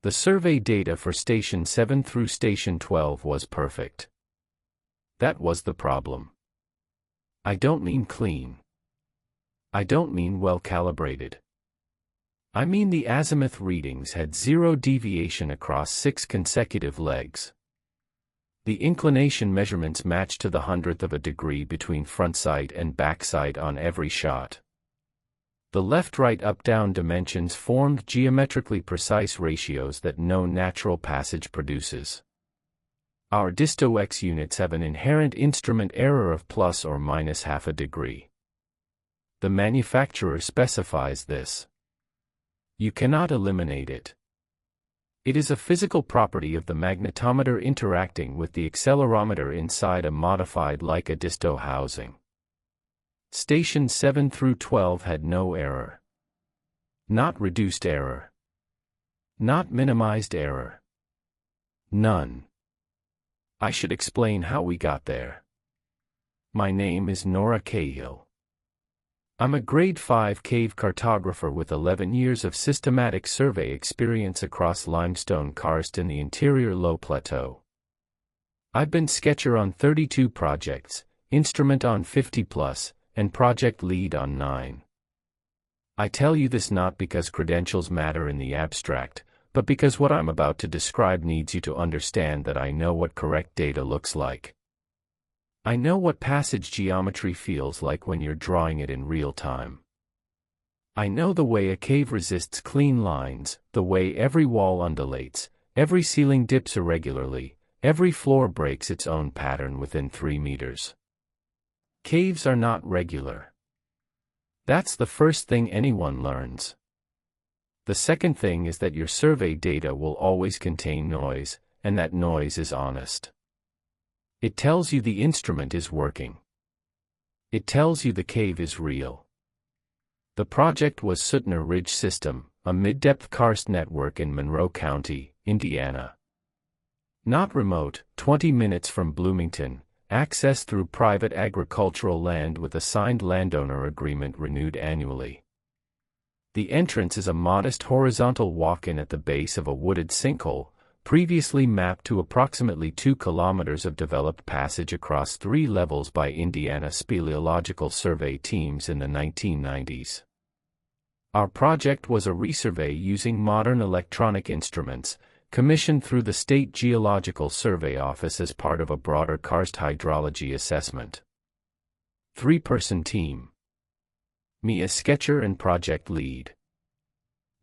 The survey data for Station 7 through Station 12 was perfect. That was the problem. I don't mean clean. I don't mean well calibrated. I mean the azimuth readings had zero deviation across 6 consecutive legs. The inclination measurements matched to the hundredth of a degree between front sight and back sight on every shot. The left-right up-down dimensions formed geometrically precise ratios that no natural passage produces. Our disto-X units have an inherent instrument error of plus or minus half a degree. The manufacturer specifies this. You cannot eliminate it. It is a physical property of the magnetometer interacting with the accelerometer inside a modified Leica disto housing. Stations 7 through 12 had no error. Not reduced error. Not minimized error. None. I should explain how we got there. My name is Nora Cahill. I'm a grade 5 cave cartographer with 11 years of systematic survey experience across limestone karst in the interior low plateau. I've been sketcher on 32 projects, instrument on 50 plus, and project lead on 9. I tell you this not because credentials matter in the abstract, but because what I'm about to describe needs you to understand that I know what correct data looks like. I know what passage geometry feels like when you're drawing it in real time. I know the way a cave resists clean lines, the way every wall undulates, every ceiling dips irregularly, every floor breaks its own pattern within 3 meters. Caves are not regular. That's the first thing anyone learns. The second thing is that your survey data will always contain noise, and that noise is honest. It tells you the instrument is working. It tells you the cave is real. The project was Sutner Ridge System, a mid-depth karst network in Monroe County, Indiana. Not remote, 20 minutes from Bloomington, access through private agricultural land with a signed landowner agreement renewed annually. The entrance is a modest horizontal walk-in at the base of a wooded sinkhole, previously mapped to approximately 2 kilometers of developed passage across 3 levels by Indiana Speleological Survey teams in the 1990s. Our project was a resurvey using modern electronic instruments, commissioned through the State Geological Survey Office as part of a broader karst hydrology assessment. 3-person team. Me as sketcher and project lead.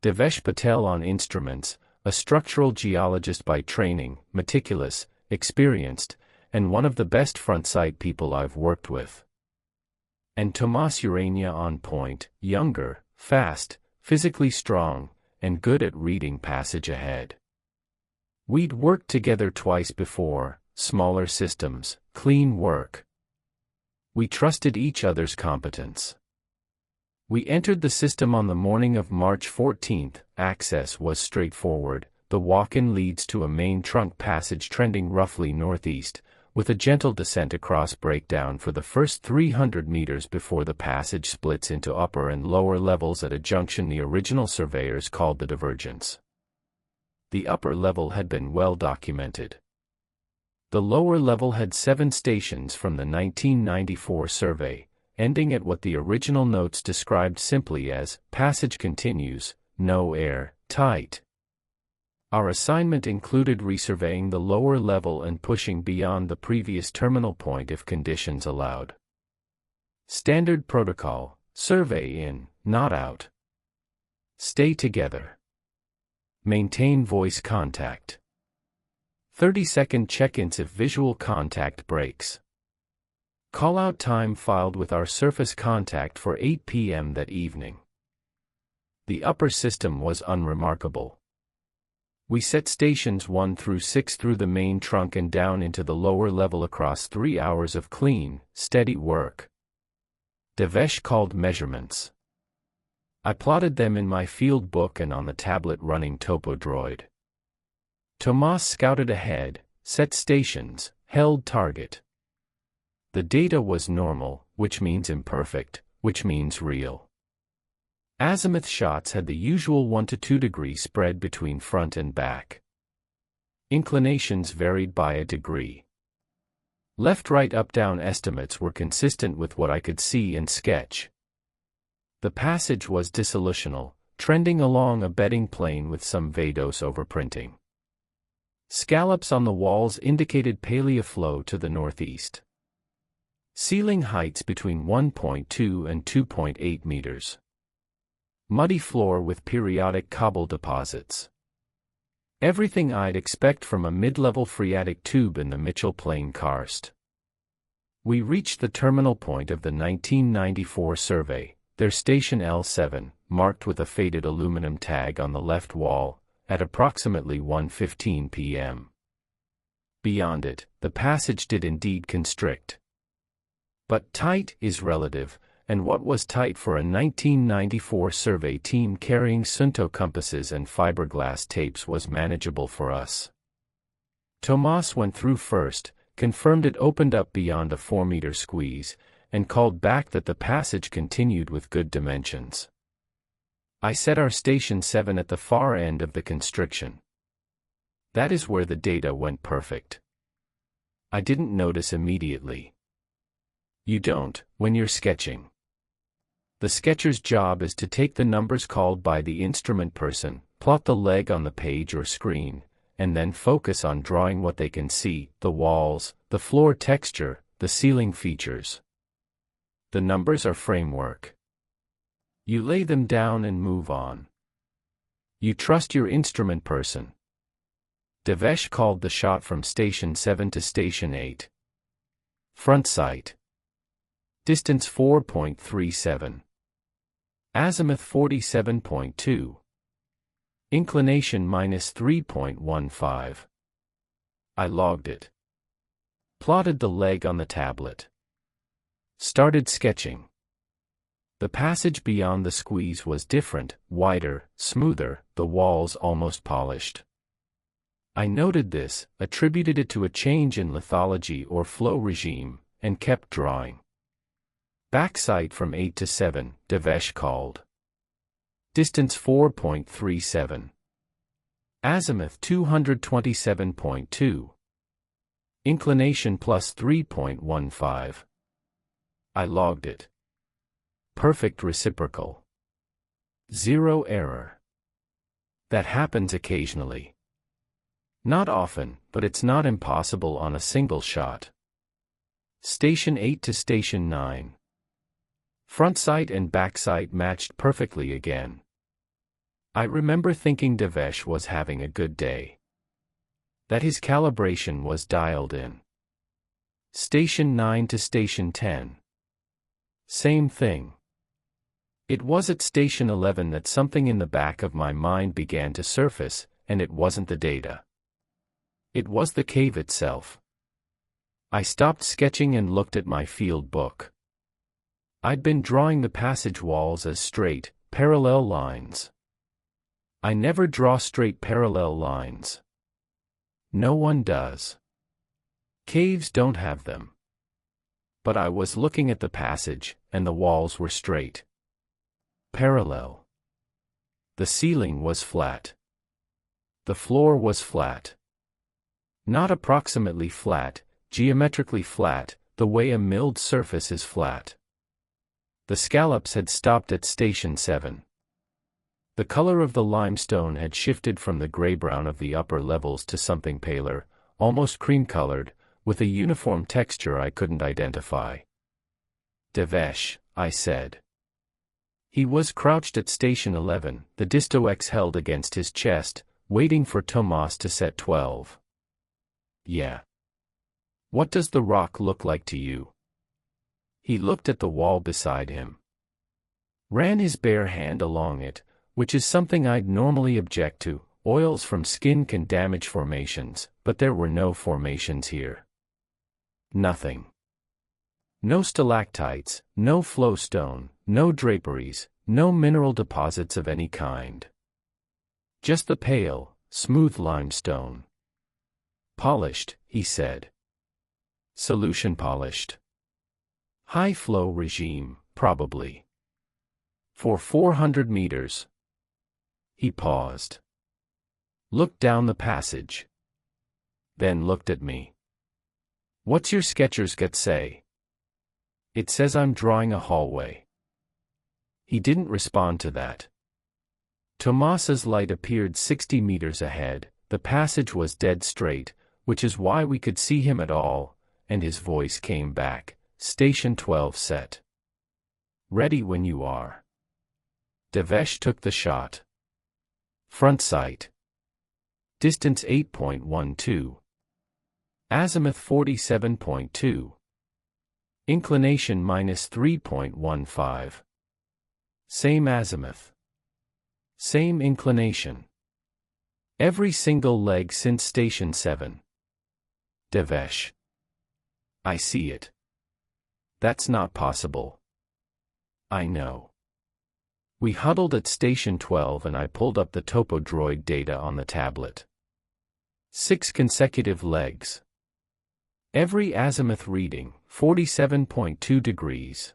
Devesh Patel on instruments, a structural geologist by training, meticulous, experienced, and one of the best front sight people I've worked with. And Tomas Urania on point, younger, fast, physically strong, and good at reading passage ahead. We'd worked together twice before, smaller systems, clean work. We trusted each other's competence. We entered the system on the morning of March 14. Access was straightforward. The walk-in leads to a main trunk passage trending roughly northeast, with a gentle descent across breakdown for the first 300 meters before the passage splits into upper and lower levels at a junction the original surveyors called the divergence. The upper level had been well documented. The lower level had 7 stations from the 1994 survey, ending at what the original notes described simply as, passage continues, no air, tight. Our assignment included resurveying the lower level and pushing beyond the previous terminal point if conditions allowed. Standard protocol, survey in, not out. Stay together. Maintain voice contact. 30-second check-ins if visual contact breaks. Call-out time filed with our surface contact for 8 p.m. that evening. The upper system was unremarkable. We set stations 1 through 6 through the main trunk and down into the lower level across 3 hours of clean, steady work. Devesh called measurements. I plotted them in my field book and on the tablet running TopoDroid. Tomas scouted ahead, set stations, held target. The data was normal, which means imperfect, which means real. Azimuth shots had the usual 1 to 2 degree spread between front and back. Inclinations varied by a degree. Left, right, up, down estimates were consistent with what I could see and sketch. The passage was dissolutional, trending along a bedding plane with some vadose overprinting. Scallops on the walls indicated paleoflow to the northeast. Ceiling heights between 1.2 and 2.8 meters. Muddy floor with periodic cobble deposits. Everything I'd expect from a mid-level phreatic tube in the Mitchell Plain karst. We reached the terminal point of the 1994 survey, their station L7, marked with a faded aluminum tag on the left wall, at approximately 1:15 p.m. Beyond it, the passage did indeed constrict. But tight is relative, and what was tight for a 1994 survey team carrying Sunto compasses and fiberglass tapes was manageable for us. Tomas went through first, confirmed it opened up beyond a 4-meter squeeze, and called back that the passage continued with good dimensions. I set our station 7 at the far end of the constriction. That is where the data went perfect. I didn't notice immediately. You don't, when you're sketching. The sketcher's job is to take the numbers called by the instrument person, plot the leg on the page or screen, and then focus on drawing what they can see, the walls, the floor texture, the ceiling features. The numbers are framework. You lay them down and move on. You trust your instrument person. Devesh called the shot from Station 7 to Station 8. Front sight. Distance 4.37. Azimuth 47.2. Inclination minus 3.15. I logged it. Plotted the leg on the tablet. Started sketching. The passage beyond the squeeze was different, wider, smoother, the walls almost polished. I noted this, attributed it to a change in lithology or flow regime, and kept drawing. Backsight from 8 to 7, Devesh called. Distance 4.37. Azimuth 227.2. Inclination plus 3.15. I logged it. Perfect reciprocal. Zero error. That happens occasionally. Not often, but it's not impossible on a single shot. Station 8 to Station 9. Front sight and back sight matched perfectly again. I remember thinking Devesh was having a good day. That his calibration was dialed in. Station 9 to Station 10. Same thing. It was at Station 11 that something in the back of my mind began to surface, and it wasn't the data. It was the cave itself. I stopped sketching and looked at my field book. I'd been drawing the passage walls as straight, parallel lines. I never draw straight parallel lines. No one does. Caves don't have them. But I was looking at the passage, and the walls were straight. Parallel. The ceiling was flat. The floor was flat. Not approximately flat, geometrically flat, the way a milled surface is flat. The scallops had stopped at Station 7. The color of the limestone had shifted from the gray-brown of the upper levels to something paler, almost cream-colored, with a uniform texture I couldn't identify. Devesh, I said. He was crouched at Station 11, the Disto-X held against his chest, waiting for Tomas to set 12. Yeah. What does the rock look like to you? He looked at the wall beside him. Ran his bare hand along it, which is something I'd normally object to. Oils from skin can damage formations, but there were no formations here. Nothing. No stalactites, no flowstone, no draperies, no mineral deposits of any kind. Just the pale, smooth limestone. Polished, he said. Solution polished. High flow regime, probably. For 400 meters. He paused. Looked down the passage. Then looked at me. What's your Skechers gut say? It says I'm drawing a hallway. He didn't respond to that. Tomas's light appeared 60 meters ahead. The passage was dead straight, which is why we could see him at all, and his voice came back. Station 12 set. Ready when you are. Devesh took the shot. Front sight. Distance 8.12. Azimuth 47.2. Inclination minus 3.15. Same azimuth. Same inclination. Every single leg since Station 7. Devesh. I see it. That's not possible. I know. We huddled at Station 12 and I pulled up the topo droid data on the tablet. 6 consecutive legs. Every azimuth reading, 47.2 degrees.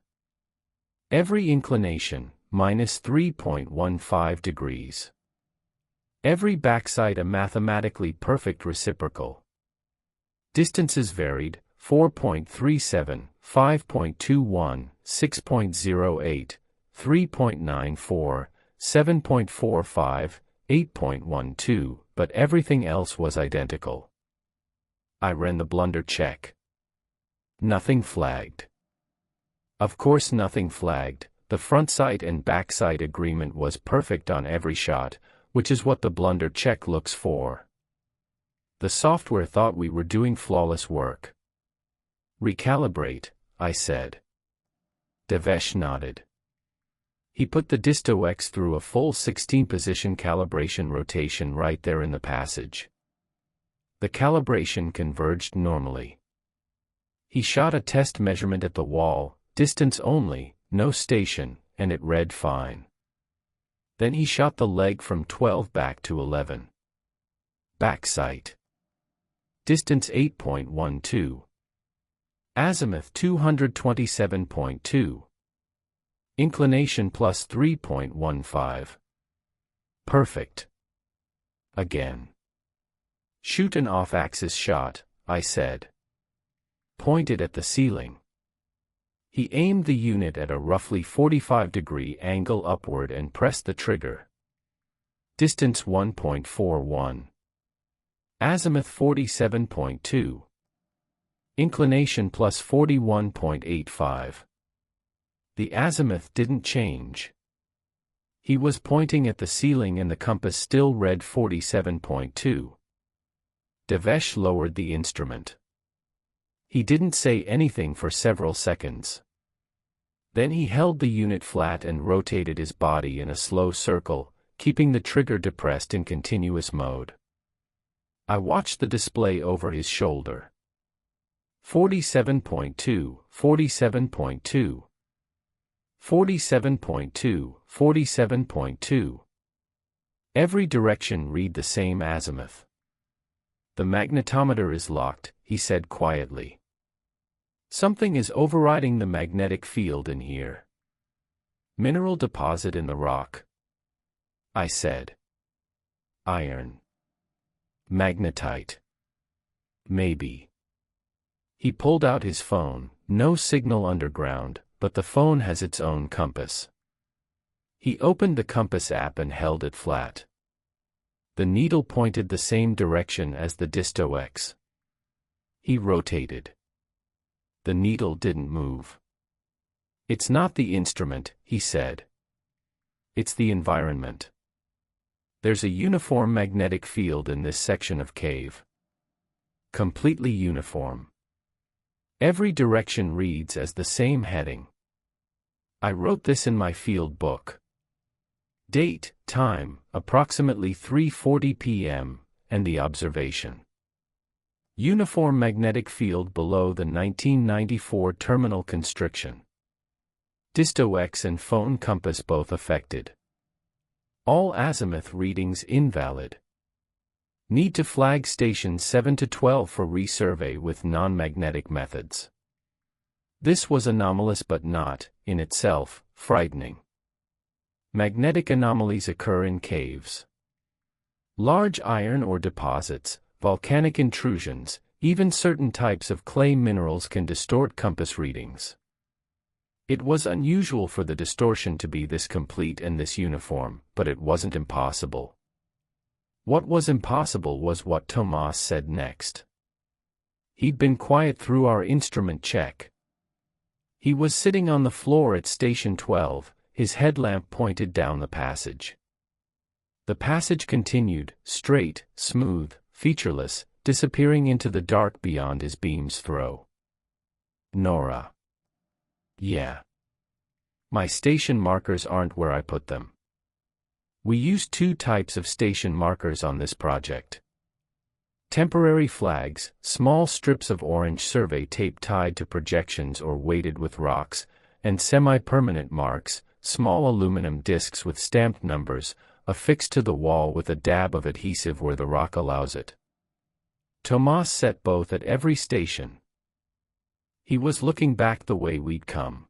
Every inclination, minus 3.15 degrees. Every backside a mathematically perfect reciprocal. Distances varied, 4.37, 5.21, 6.08, 3.94, 7.45, 8.12, but everything else was identical. I ran the blunder check. Nothing flagged. Of course nothing flagged. The front sight and back sight agreement was perfect on every shot, which is what the blunder check looks for. The software thought we were doing flawless work. Recalibrate, I said. Devesh nodded. He put the Disto-X through a full 16-position calibration rotation right there in the passage. The calibration converged normally. He shot a test measurement at the wall, distance only, no station, and it read fine. Then he shot the leg from 12 back to 11. Back sight. Distance 8.12. Azimuth 227.2. Inclination plus 3.15. Perfect. Again. Shoot an off-axis shot, I said. Pointed at the ceiling. He aimed the unit at a roughly 45-degree angle upward and pressed the trigger. Distance 1.41. Azimuth 47.2. Inclination plus 41.85. The azimuth didn't change. He was pointing at the ceiling and the compass still read 47.2. Devesh lowered the instrument. He didn't say anything for several seconds. Then he held the unit flat and rotated his body in a slow circle, keeping the trigger depressed in continuous mode. I watched the display over his shoulder. 47.2, 47.2. 47.2, 47.2. Every direction read the same azimuth. The magnetometer is locked, he said quietly. Something is overriding the magnetic field in here. Mineral deposit in the rock. I said. Iron. Magnetite. Maybe. He pulled out his phone, no signal underground, but the phone has its own compass. He opened the compass app and held it flat. The needle pointed the same direction as the Disto-X. He rotated. The needle didn't move. It's not the instrument, he said. It's the environment. There's a uniform magnetic field in this section of cave. Completely uniform. Every direction reads as the same heading. I wrote this in my field book. Date, time, approximately 3:40 p.m., and the observation. Uniform magnetic field below the 1994 terminal constriction. Disto-X and phone compass both affected. All azimuth readings invalid. Need to flag stations 7 to 12 for resurvey with non-magnetic methods. This was anomalous but not, in itself, frightening. Magnetic anomalies occur in caves. Large iron ore deposits, volcanic intrusions, even certain types of clay minerals can distort compass readings. It was unusual for the distortion to be this complete and this uniform, but it wasn't impossible. What was impossible was what Tomas said next. He'd been quiet through our instrument check. He was sitting on the floor at Station 12, his headlamp pointed down the passage. The passage continued, straight, smooth, featureless, disappearing into the dark beyond his beam's throw. Nora. Yeah. My station markers aren't where I put them. We used two types of station markers on this project. Temporary flags, small strips of orange survey tape tied to projections or weighted with rocks, and semi-permanent marks, small aluminum discs with stamped numbers, affixed to the wall with a dab of adhesive where the rock allows it. Tomas set both at every station. He was looking back the way we'd come.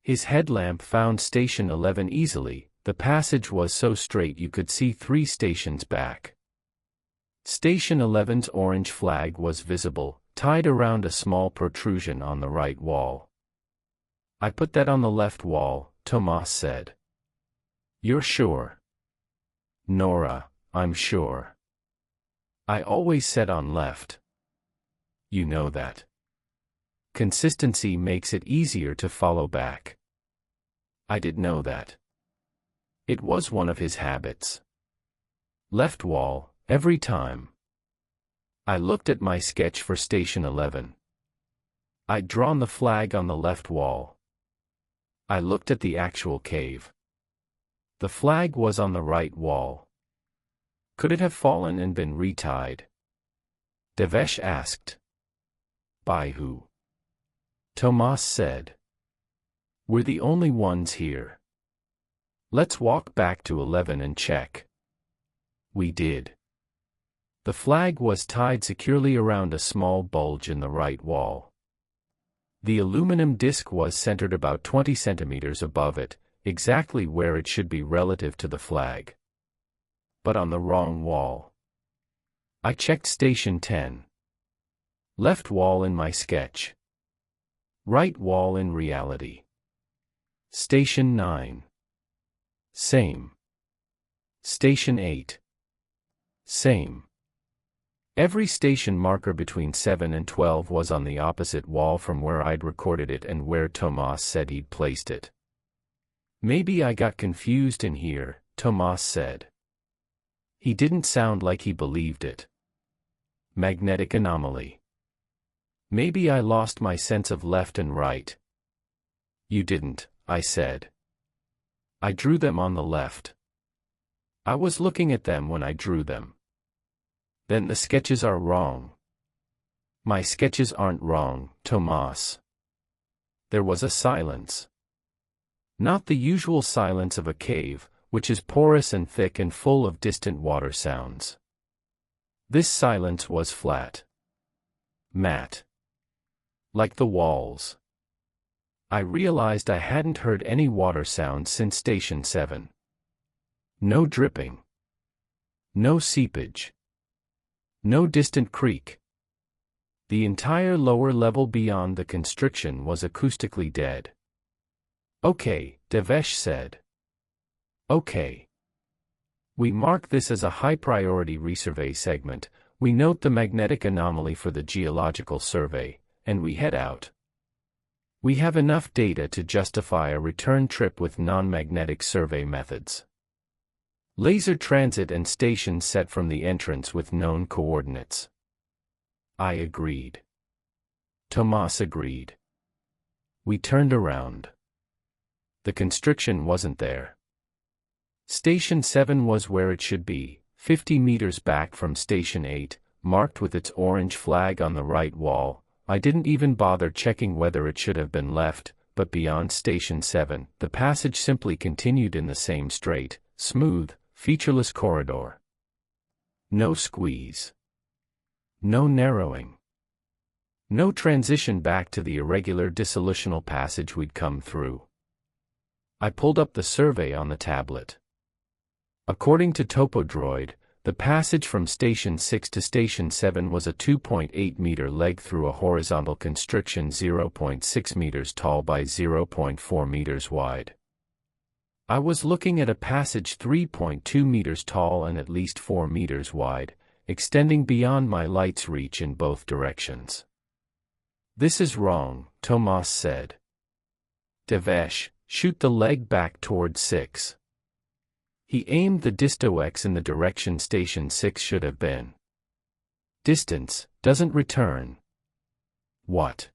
His headlamp found Station 11 easily. The passage was so straight you could see 3 stations back. Station 11's orange flag was visible, tied around a small protrusion on the right wall. I put that on the left wall, Tomas said. You're sure? Nora, I'm sure. I always set on left. You know that. Consistency makes it easier to follow back. I did know that. It was one of his habits. Left wall, every time. I looked at my sketch for Station 11. I'd drawn the flag on the left wall. I looked at the actual cave. The flag was on the right wall. Could it have fallen and been retied? Devesh asked. By who? Tomas said. We're the only ones here. Let's walk back to 11 and check. We did. The flag was tied securely around a small bulge in the right wall. The aluminum disc was centered about 20 centimeters above it, exactly where it should be relative to the flag. But on the wrong wall. I checked Station 10. Left wall in my sketch. Right wall in reality. Station 9. Same. Station 8. Same. Every station marker between 7 and 12 was on the opposite wall from where I'd recorded it and where Tomas said he'd placed it. Maybe I got confused in here, Tomas said. He didn't sound like he believed it. Magnetic anomaly. Maybe I lost my sense of left and right. You didn't, I said. I drew them on the left. I was looking at them when I drew them. Then the sketches are wrong. My sketches aren't wrong, Tomas. There was a silence. Not the usual silence of a cave, which is porous and thick and full of distant water sounds. This silence was flat. Matte. Like the walls. I realized I hadn't heard any water sounds since Station 7. No dripping. No seepage. No distant creak. The entire lower level beyond the constriction was acoustically dead. Okay, Devesh said. Okay. We mark this as a high-priority resurvey segment, we note the magnetic anomaly for the geological survey, and we head out. We have enough data to justify a return trip with non-magnetic survey methods. Laser transit and stations set from the entrance with known coordinates. I agreed. Tomas agreed. We turned around. The constriction wasn't there. Station 7 was where it should be, 50 meters back from Station 8, marked with its orange flag on the right wall. I didn't even bother checking whether it should have been left, but beyond Station 7, the passage simply continued in the same straight, smooth, featureless corridor. No squeeze. No narrowing. No transition back to the irregular dissolutional passage we'd come through. I pulled up the survey on the tablet. According to TopoDroid, the passage from Station 6 to Station 7 was a 2.8-meter leg through a horizontal constriction 0.6 meters tall by 0.4 meters wide. I was looking at a passage 3.2 meters tall and at least 4 meters wide, extending beyond my light's reach in both directions. This is wrong, Tomas said. Devesh, shoot the leg back toward 6. He aimed the Disto-X in the direction Station 6 should have been. Distance doesn't return. What?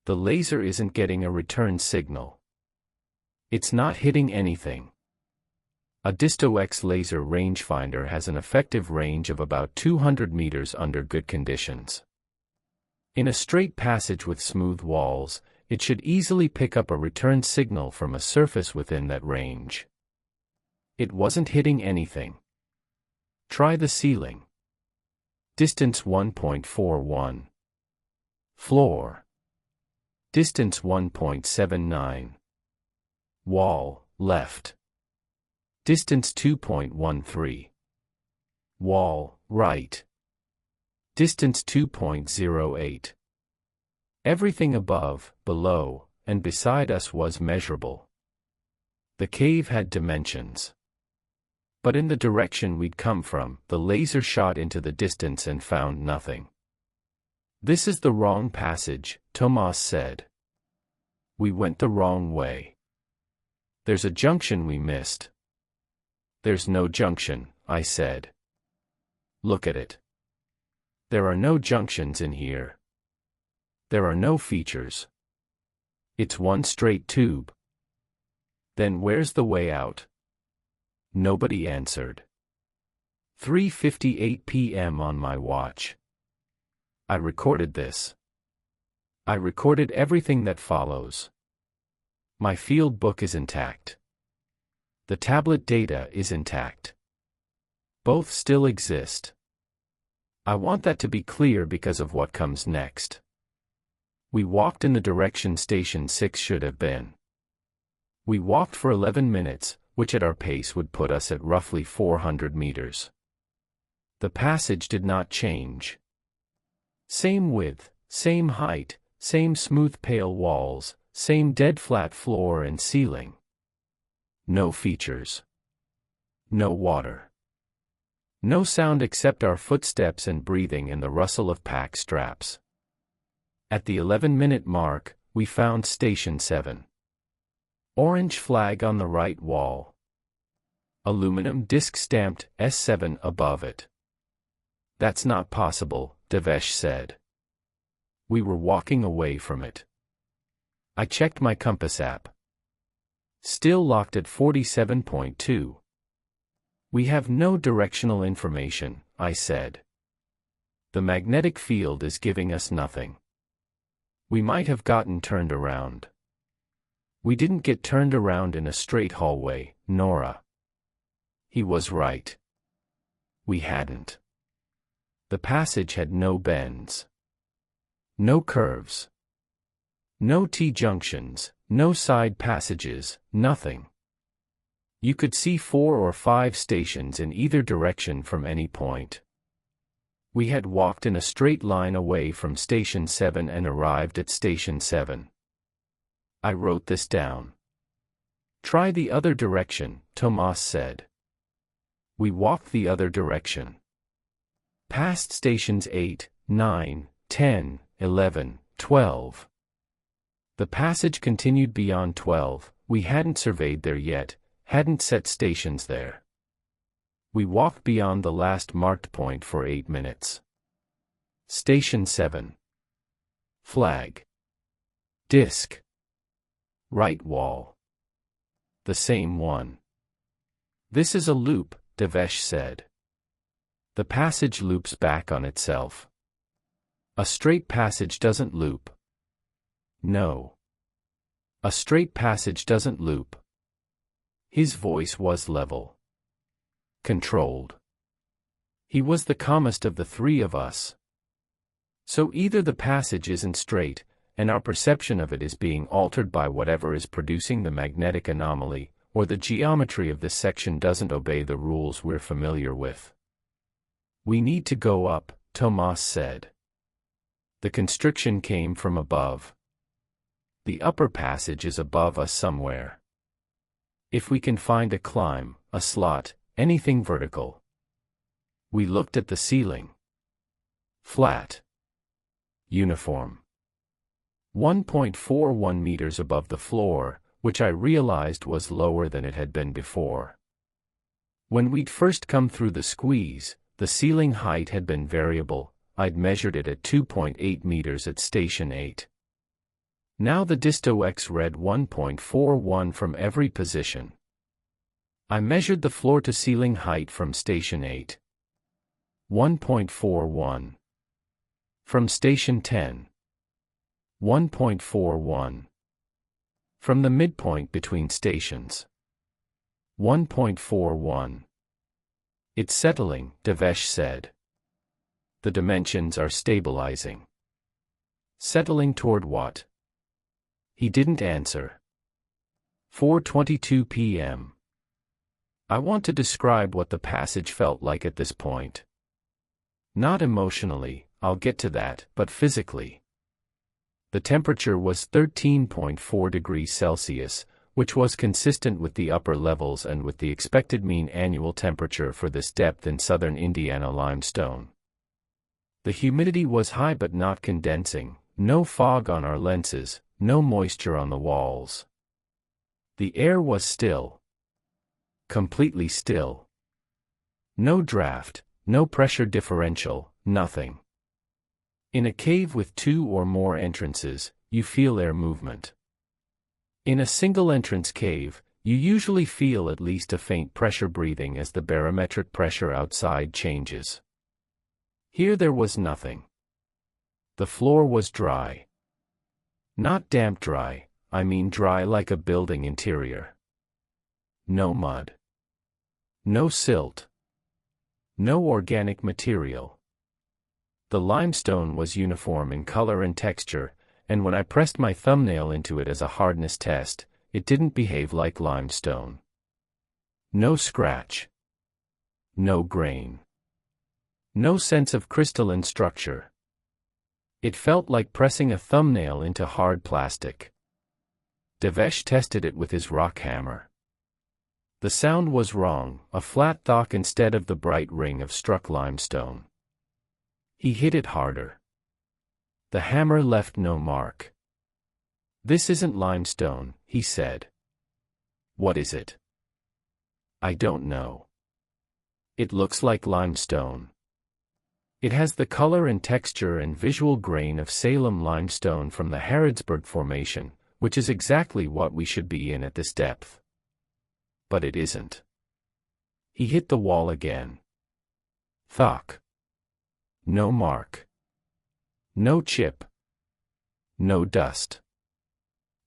The laser isn't getting a return signal. It's not hitting anything. A Disto-X laser rangefinder has an effective range of about 200 meters under good conditions. In a straight passage with smooth walls, it should easily pick up a return signal from a surface within that range. It wasn't hitting anything. Try the ceiling. Distance 1.41. Floor. Distance 1.79. Wall, left. Distance 2.13. Wall, right. Distance 2.08. Everything above, below, and beside us was measurable. The cave had dimensions. But in the direction we'd come from, the laser shot into the distance and found nothing. This is the wrong passage, Tomas said. We went the wrong way. There's a junction we missed. There's no junction, I said. Look at it. There are no junctions in here. There are no features. It's one straight tube. Then where's the way out? Nobody answered. 3:58 p.m. on my watch. I recorded this. I recorded everything that follows. My field book is intact. The tablet data is intact. Both still exist. I want that to be clear because of what comes next. We walked in the direction Station 6 should have been. We walked for 11 minutes, which at our pace would put us at roughly 400 meters. The passage did not change. Same width, same height, same smooth pale walls, same dead flat floor and ceiling. No features. No water. No sound except our footsteps and breathing and the rustle of pack straps. At the 11-minute mark, we found Station 7. Orange flag on the right wall. Aluminum disc stamped S7 above it. That's not possible, Devesh said. We were walking away from it. I checked my compass app. Still locked at 47.2. We have no directional information, I said. The magnetic field is giving us nothing. We might have gotten turned around. We didn't get turned around in a straight hallway, Nora. He was right. We hadn't. The passage had no bends. No curves. No T-junctions, no side passages, nothing. You could see 4 or 5 stations in either direction from any point. We had walked in a straight line away from Station 7 and arrived at Station 7. I wrote this down. Try the other direction, Tomas said. We walked the other direction. Past Stations 8, 9, 10, 11, 12. The passage continued beyond 12, we hadn't surveyed there yet, hadn't set stations there. We walked beyond the last marked point for 8 minutes. Station 7. Flag. Disc. Right wall. The same one. This is a loop, Devesh said. The passage loops back on itself. A straight passage doesn't loop. No. A straight passage doesn't loop. His voice was level. Controlled. He was the calmest of the three of us. So either the passage isn't straight, and our perception of it is being altered by whatever is producing the magnetic anomaly, or the geometry of this section doesn't obey the rules we're familiar with. We need to go up, Tomas said. The constriction came from above. The upper passage is above us somewhere. If we can find a climb, a slot, anything vertical. We looked at the ceiling. Flat. Uniform. 1.41 meters above the floor, which I realized was lower than it had been before. When we'd first come through the squeeze, the ceiling height had been variable. I'd measured it at 2.8 meters at Station 8. Now the Disto-X read 1.41 from every position. I measured the floor-to-ceiling height from Station 8. 1.41. From Station 10. 1.41. From the midpoint between stations. 1.41. It's settling, Devesh said. The dimensions are stabilizing. Settling toward what? He didn't answer. 4:22 p.m. I want to describe what the passage felt like at this point. Not emotionally, I'll get to that, but physically. The temperature was 13.4 degrees Celsius, which was consistent with the upper levels and with the expected mean annual temperature for this depth in southern Indiana limestone. The humidity was high but not condensing, no fog on our lenses, no moisture on the walls. The air was still. Completely still. No draft, no pressure differential, nothing. In a cave with 2 or more entrances, you feel air movement. In a single entrance cave, you usually feel at least a faint pressure breathing as the barometric pressure outside changes. Here there was nothing. The floor was dry. Not damp dry, I mean dry like a building interior. No mud. No silt. No organic material. The limestone was uniform in color and texture, and when I pressed my thumbnail into it as a hardness test, it didn't behave like limestone. No scratch. No grain. No sense of crystalline structure. It felt like pressing a thumbnail into hard plastic. Devesh tested it with his rock hammer. The sound was wrong, a flat thok instead of the bright ring of struck limestone. He hit it harder. The hammer left no mark. This isn't limestone, he said. What is it? I don't know. It looks like limestone. It has the color and texture and visual grain of Salem limestone from the Harrodsburg Formation, which is exactly what we should be in at this depth. But it isn't. He hit the wall again. Thok. No mark. No chip. No dust.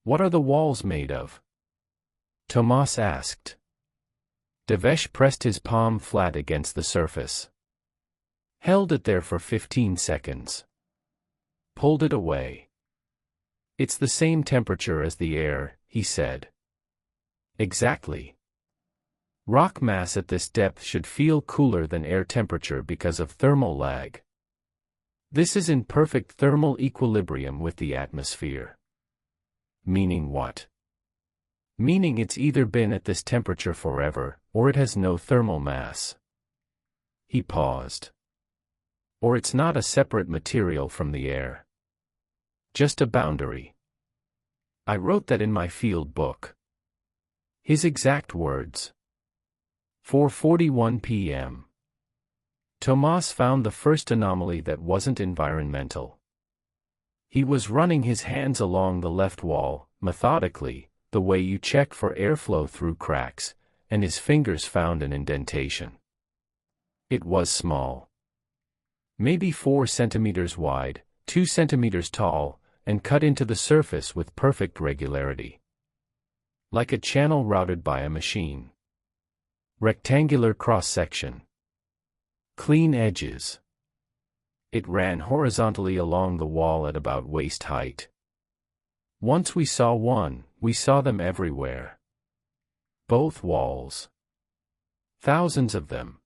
What are the walls made of? Tomas asked. Devesh pressed his palm flat against the surface. Held it there for 15 seconds. Pulled it away. It's the same temperature as the air, he said. Exactly. Rock mass at this depth should feel cooler than air temperature because of thermal lag. This is in perfect thermal equilibrium with the atmosphere. Meaning what? Meaning it's either been at this temperature forever, or it has no thermal mass. He paused. Or it's not a separate material from the air. Just a boundary. I wrote that in my field book. His exact words. 4:41 p.m. Tomas found the first anomaly that wasn't environmental. He was running his hands along the left wall, methodically, the way you check for airflow through cracks, and his fingers found an indentation. It was small. Maybe 4 centimeters wide, 2 centimeters tall, and cut into the surface with perfect regularity. Like a channel routed by a machine. Rectangular cross-section. Clean edges. It ran horizontally along the wall at about waist height. Once we saw one, we saw them everywhere. Both walls. Thousands of them.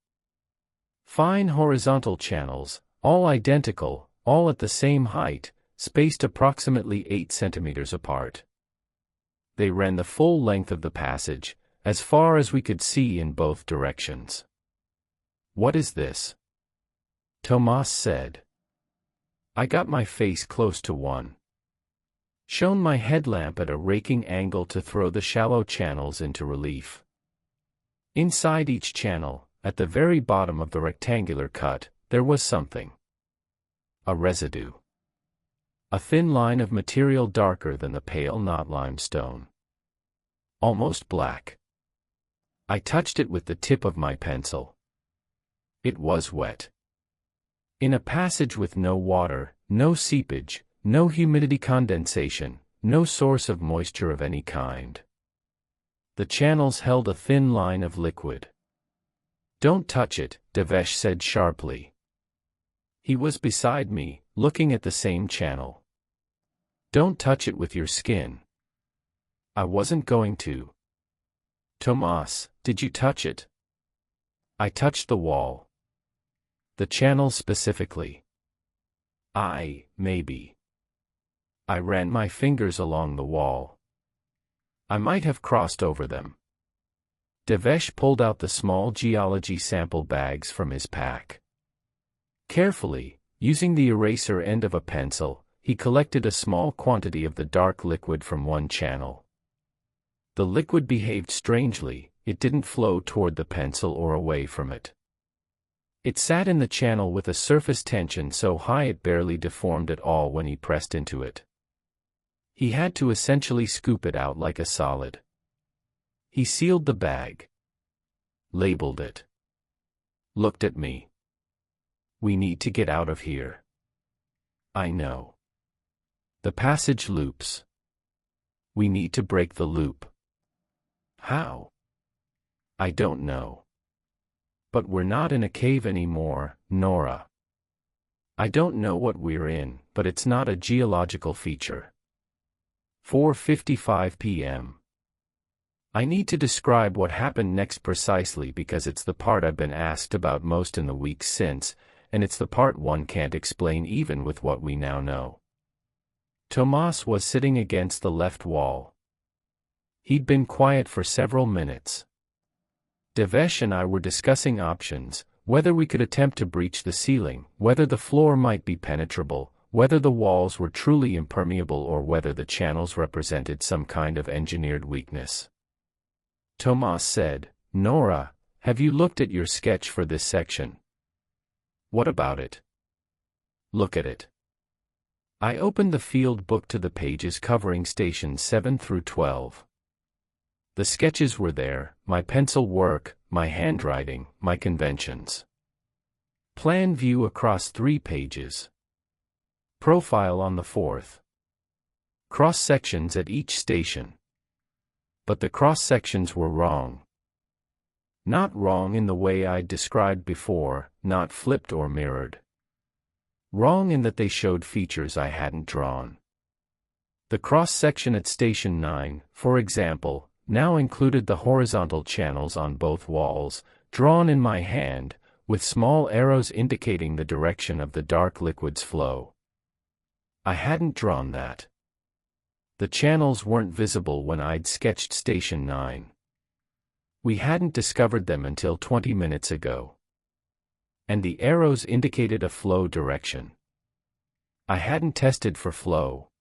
Fine horizontal channels, all identical, all at the same height, spaced approximately 8 centimeters apart. They ran the full length of the passage, as far as we could see in both directions. "What is this?" Tomas said. I got my face close to one. Shone my headlamp at a raking angle to throw the shallow channels into relief. Inside each channel, at the very bottom of the rectangular cut, there was something. A residue. A thin line of material darker than the pale knot limestone. Almost black. I touched it with the tip of my pencil. It was wet. In a passage with no water, no seepage, no humidity condensation, no source of moisture of any kind. The channels held a thin line of liquid. "Don't touch it," Devesh said sharply. He was beside me, looking at the same channel. "Don't touch it with your skin." I wasn't going to. "Tomas, did you touch it?" I touched the wall. The channel specifically. Maybe. I ran my fingers along the wall. I might have crossed over them. Devesh pulled out the small geology sample bags from his pack. Carefully, using the eraser end of a pencil, he collected a small quantity of the dark liquid from one channel. The liquid behaved strangely, it didn't flow toward the pencil or away from it. It sat in the channel with a surface tension so high it barely deformed at all when he pressed into it. He had to essentially scoop it out like a solid. He sealed the bag. Labeled it. Looked at me. "We need to get out of here." "I know. The passage loops. We need to break the loop." "How?" "I don't know. But we're not in a cave anymore, Nora. I don't know what we're in, but it's not a geological feature." 4:55 p.m. I need to describe what happened next precisely because it's the part I've been asked about most in the weeks since, and it's the part one can't explain even with what we now know. Tomas was sitting against the left wall. He'd been quiet for several minutes. Devesh and I were discussing options, whether we could attempt to breach the ceiling, whether the floor might be penetrable, whether the walls were truly impermeable or whether the channels represented some kind of engineered weakness. Tomas said, "Nora, have you looked at your sketch for this section?" "What about it?" "Look at it." I opened the field book to the pages covering stations 7 through 12. The sketches were there, my pencil work, my handwriting, my conventions. Plan view across 3 pages. Profile on the 4th. Cross-sections at each station. But the cross-sections were wrong. Not wrong in the way I'd described before, not flipped or mirrored. Wrong in that they showed features I hadn't drawn. The cross-section at Station 9, for example, now included the horizontal channels on both walls, drawn in my hand, with small arrows indicating the direction of the dark liquid's flow. I hadn't drawn that. The channels weren't visible when I'd sketched Station 9. We hadn't discovered them until 20 minutes ago. And the arrows indicated a flow direction. I hadn't tested for flow.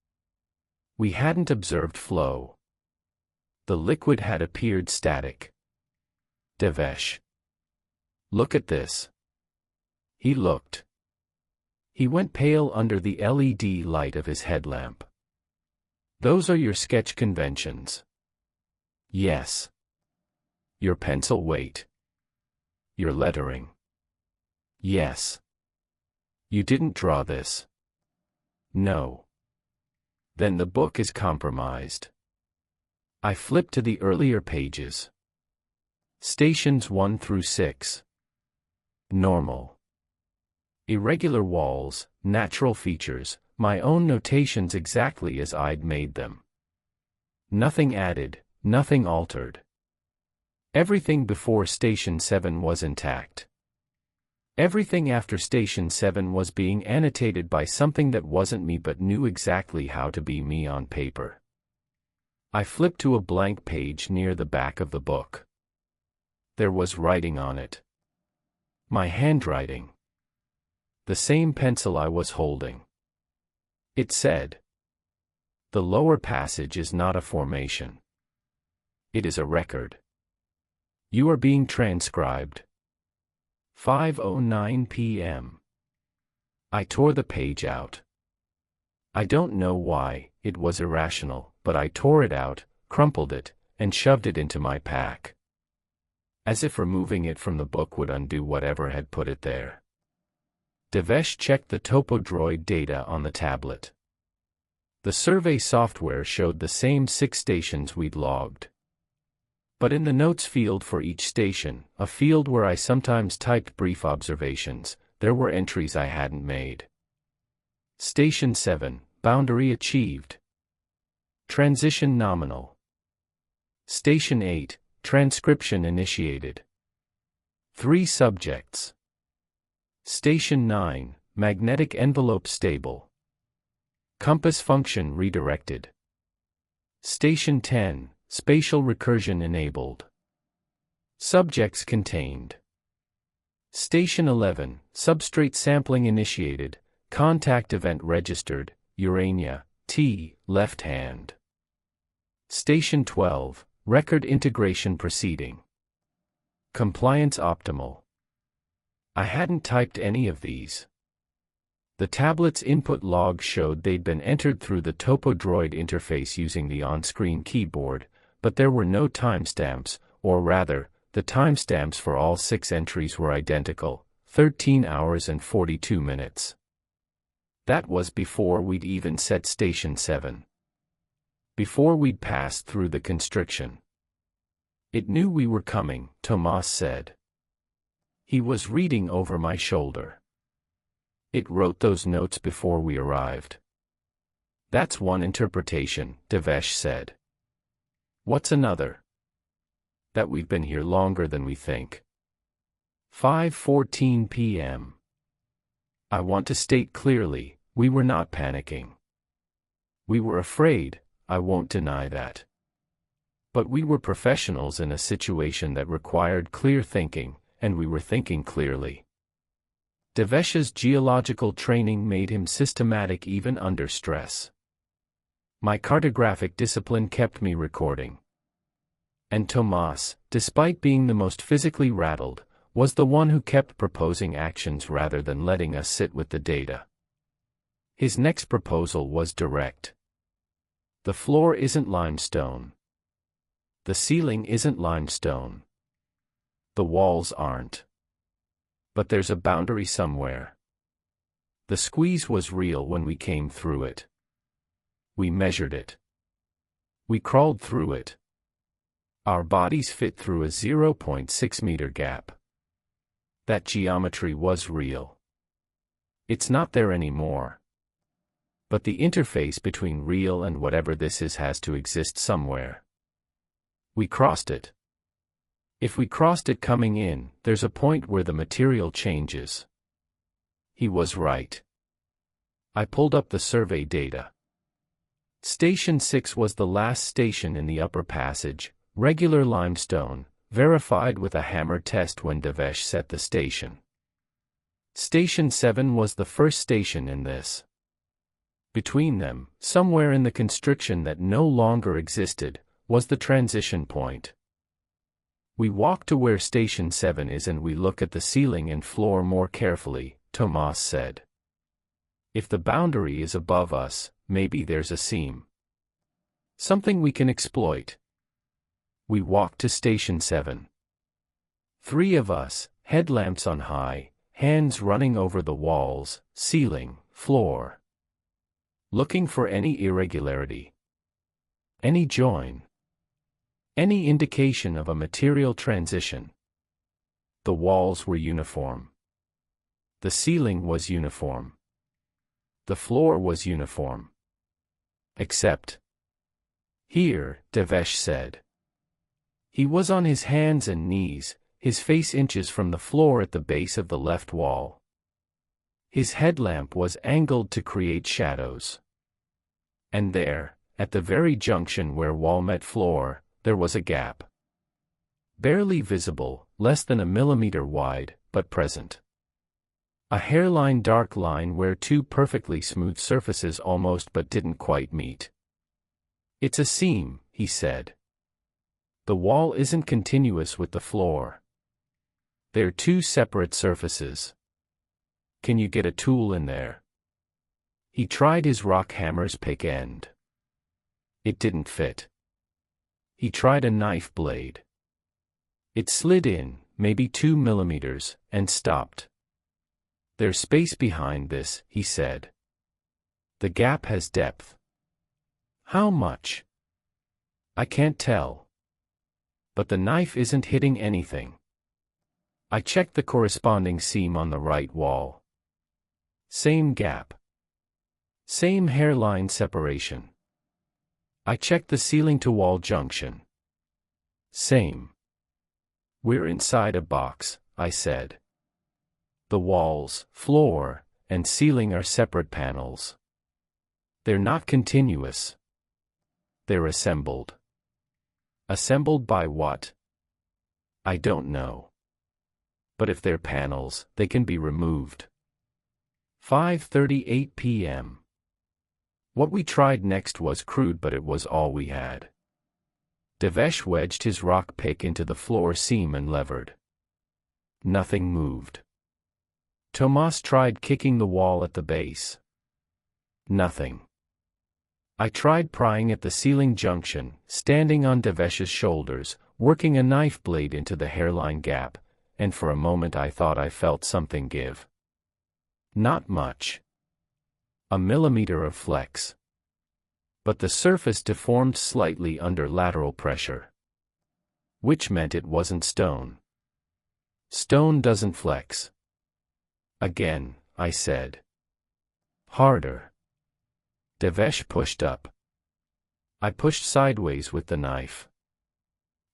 We hadn't observed flow. The liquid had appeared static. Devesh. "Look at this." He looked. He went pale under the LED light of his headlamp. "Those are your sketch conventions." "Yes." "Your pencil weight." "Your lettering." "Yes." "You didn't draw this." "No." "Then the book is compromised." I flipped to the earlier pages. Stations 1 through 6. Normal. Irregular walls, natural features, My own notations exactly as I'd made them. Nothing added, nothing altered. Everything before Station 7 was intact. Everything after Station 7 was being annotated by something that wasn't me but knew exactly how to be me on paper. I flipped to a blank page near the back of the book. There was writing on it. My handwriting. The same pencil I was holding. It said, "The lower passage is not a formation. It is a record. You are being transcribed. 5:09 p.m. I tore the page out. I don't know why, it was irrational, but I tore it out, crumpled it, and shoved it into my pack. As if removing it from the book would undo whatever had put it there. Devesh checked the TopoDroid data on the tablet. The survey software showed the same 6 stations we'd logged. But in the notes field for each station, a field where I sometimes typed brief observations, there were entries I hadn't made. Station 7, boundary achieved. Transition nominal. Station 8, transcription initiated. 3 subjects. Station 9, magnetic envelope stable. Compass function redirected. Station 10, spatial recursion enabled. Subjects contained. Station 11, substrate sampling initiated, contact event registered, Urania, T, left hand. Station 12, record integration proceeding. Compliance optimal. I hadn't typed any of these. The tablet's input log showed they'd been entered through the TopoDroid interface using the on-screen keyboard, but there were no timestamps, or rather, the timestamps for all 6 entries were identical, 13 hours and 42 minutes. That was before we'd even set Station 7. Before we'd passed through the constriction. It knew we were coming, Tomas said. He was reading over my shoulder. It wrote those notes before we arrived. That's one interpretation, Devesh said. What's another? That we've been here longer than we think. 5:14 p.m. I want to state clearly, we were not panicking. We were afraid, I won't deny that. But we were professionals in a situation that required clear thinking, and we were thinking clearly. Devesh's geological training made him systematic even under stress. My cartographic discipline kept me recording. And Tomas, despite being the most physically rattled, was the one who kept proposing actions rather than letting us sit with the data. His next proposal was direct. The floor isn't limestone. The ceiling isn't limestone. The walls aren't. But there's a boundary somewhere. The squeeze was real when we came through it. We measured it. We crawled through it. Our bodies fit through a 0.6 meter gap. That geometry was real. It's not there anymore. But the interface between real and whatever this is has to exist somewhere. We crossed it. If we crossed it coming in, there's a point where the material changes. He was right. I pulled up the survey data. Station 6 was the last station in the upper passage, regular limestone, verified with a hammer test when Devesh set the station. Station 7 was the first station in this. Between them, somewhere in the constriction that no longer existed, was the transition point. We walk to where Station 7 is and we look at the ceiling and floor more carefully, Tomas said. If the boundary is above us, maybe there's a seam. Something we can exploit. We walk to Station 7. 3 of us, headlamps on high, hands running over the walls, ceiling, floor. Looking for any irregularity. Any join. Any indication of a material transition. The walls were uniform. The ceiling was uniform. The floor was uniform. Except here, Devesh said. He was on his hands and knees, his face inches from the floor at the base of the left wall. His headlamp was angled to create shadows. And there, at the very junction where wall met floor, there was a gap. Barely visible, less than a millimeter wide, but present. A hairline dark line where two perfectly smooth surfaces almost but didn't quite meet. It's a seam, he said. The wall isn't continuous with the floor. They're two separate surfaces. Can you get a tool in there? He tried his rock hammer's pick end. It didn't fit. He tried a knife blade. It slid in, maybe 2 millimeters, and stopped. There's space behind this, he said. The gap has depth. How much? I can't tell. But the knife isn't hitting anything. I checked the corresponding seam on the right wall. Same gap. Same hairline separation. I checked the ceiling-to-wall junction. Same. We're inside a box, I said. The walls, floor, and ceiling are separate panels. They're not continuous. They're assembled. Assembled by what? I don't know. But if they're panels, they can be removed. 5:38 p.m. What we tried next was crude, but it was all we had. Devesh wedged his rock pick into the floor seam and levered. Nothing moved. Tomas tried kicking the wall at the base. Nothing. I tried prying at the ceiling junction, standing on Devesh's shoulders, working a knife blade into the hairline gap, and for a moment I thought I felt something give. Not much. A millimeter of flex. But the surface deformed slightly under lateral pressure. Which meant it wasn't stone. Stone doesn't flex. Again, I said. Harder. Devesh pushed up. I pushed sideways with the knife.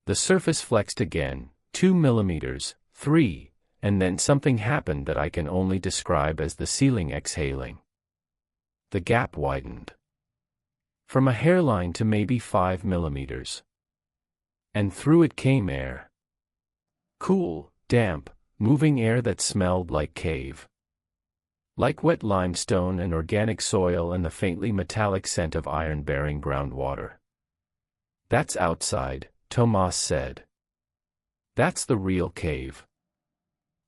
The surface flexed again, 2 millimeters, 3, and then something happened that I can only describe as the ceiling exhaling. The gap widened. From a hairline to maybe 5 millimeters. And through it came air. Cool, damp, moving air that smelled like cave. Like wet limestone and organic soil and the faintly metallic scent of iron-bearing groundwater. That's outside, Tomas said. That's the real cave.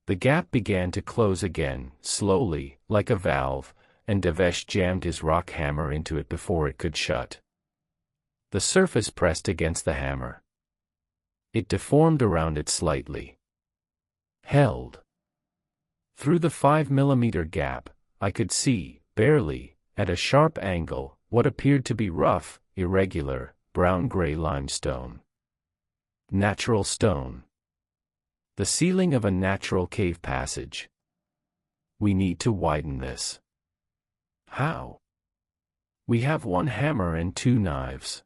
The gap began to close again, slowly, like a valve, and Devesh jammed his rock hammer into it before it could shut. The surface pressed against the hammer. It deformed around it slightly. Held. Through the 5 millimeter gap, I could see, barely, at a sharp angle, what appeared to be rough, irregular, brown-gray limestone. Natural stone. The ceiling of a natural cave passage. We need to widen this. How? We have one hammer and 2 knives.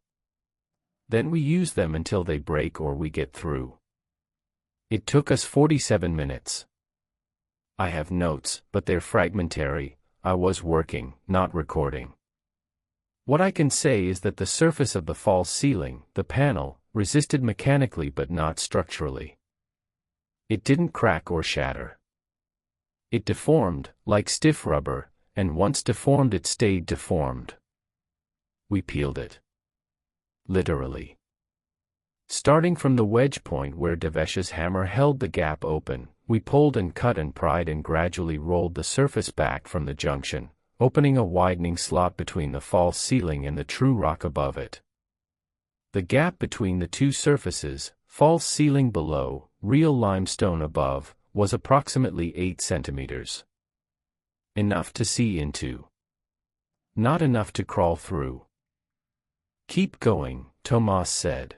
Then we use them until they break or we get through. It took us 47 minutes. I have notes, but they're fragmentary. I was working, not recording. What I can say is that the surface of the false ceiling, the panel, resisted mechanically but not structurally. It didn't crack or shatter. It deformed, like stiff rubber, and once deformed it stayed deformed. We peeled it. Literally. Starting from the wedge point where Devesh's hammer held the gap open, we pulled and cut and pried and gradually rolled the surface back from the junction, opening a widening slot between the false ceiling and the true rock above it. The gap between the two surfaces, false ceiling below, real limestone above, was approximately 8 centimeters. Enough to see into. Not enough to crawl through. Keep going, Tomas said.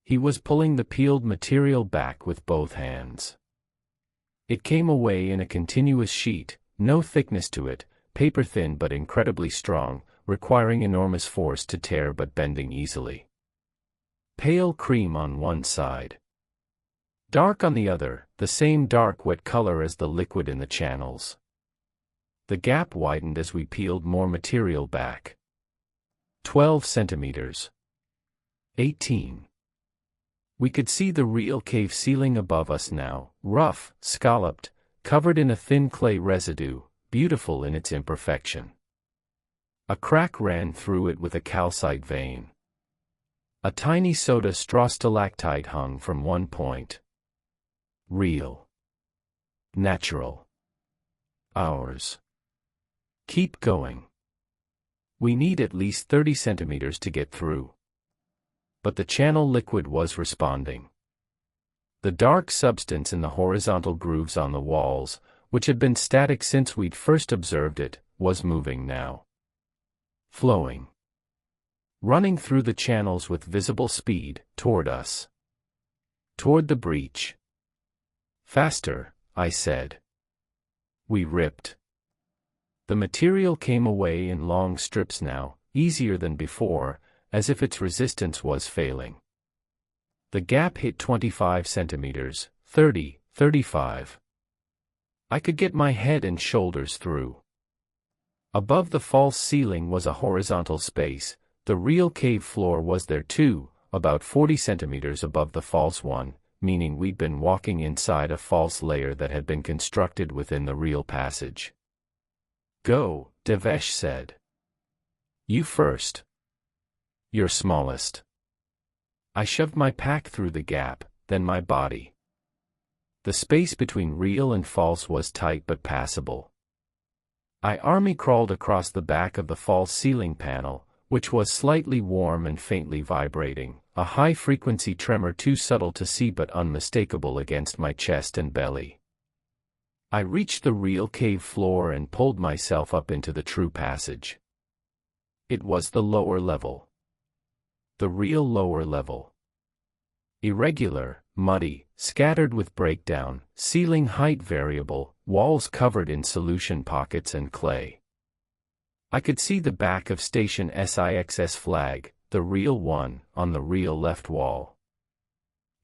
He was pulling the peeled material back with both hands. It came away in a continuous sheet, no thickness to it, paper-thin but incredibly strong, requiring enormous force to tear but bending easily. Pale cream on one side. Dark on the other, the same dark wet color as the liquid in the channels. The gap widened as we peeled more material back. 12 centimeters. 18. We could see the real cave ceiling above us now, rough, scalloped, covered in a thin clay residue, beautiful in its imperfection. A crack ran through it with a calcite vein. A tiny soda straw stalactite hung from one point. Real. Natural. Ours. Keep going. We need at least 30 centimeters to get through. But the channel liquid was responding. The dark substance in the horizontal grooves on the walls, which had been static since we'd first observed it, was moving now. Flowing. Running through the channels with visible speed, toward us. Toward the breach. Faster, I said. We ripped. The material came away in long strips now, easier than before, as if its resistance was failing. The gap hit 25 centimeters, 30, 35. I could get my head and shoulders through. Above the false ceiling was a horizontal space. The real cave floor was there too, about 40 centimeters above the false one, meaning we'd been walking inside a false layer that had been constructed within the real passage. Go, Devesh said. You first. You're smallest. I shoved my pack through the gap, then my body. The space between real and false was tight but passable. I army crawled across the back of the false ceiling panel, which was slightly warm and faintly vibrating, a high-frequency tremor too subtle to see but unmistakable against my chest and belly. I reached the real cave floor and pulled myself up into the true passage. It was the lower level. The real lower level. Irregular, muddy, scattered with breakdown, ceiling height variable, walls covered in solution pockets and clay. I could see the back of station SIX's flag, the real one, on the real left wall.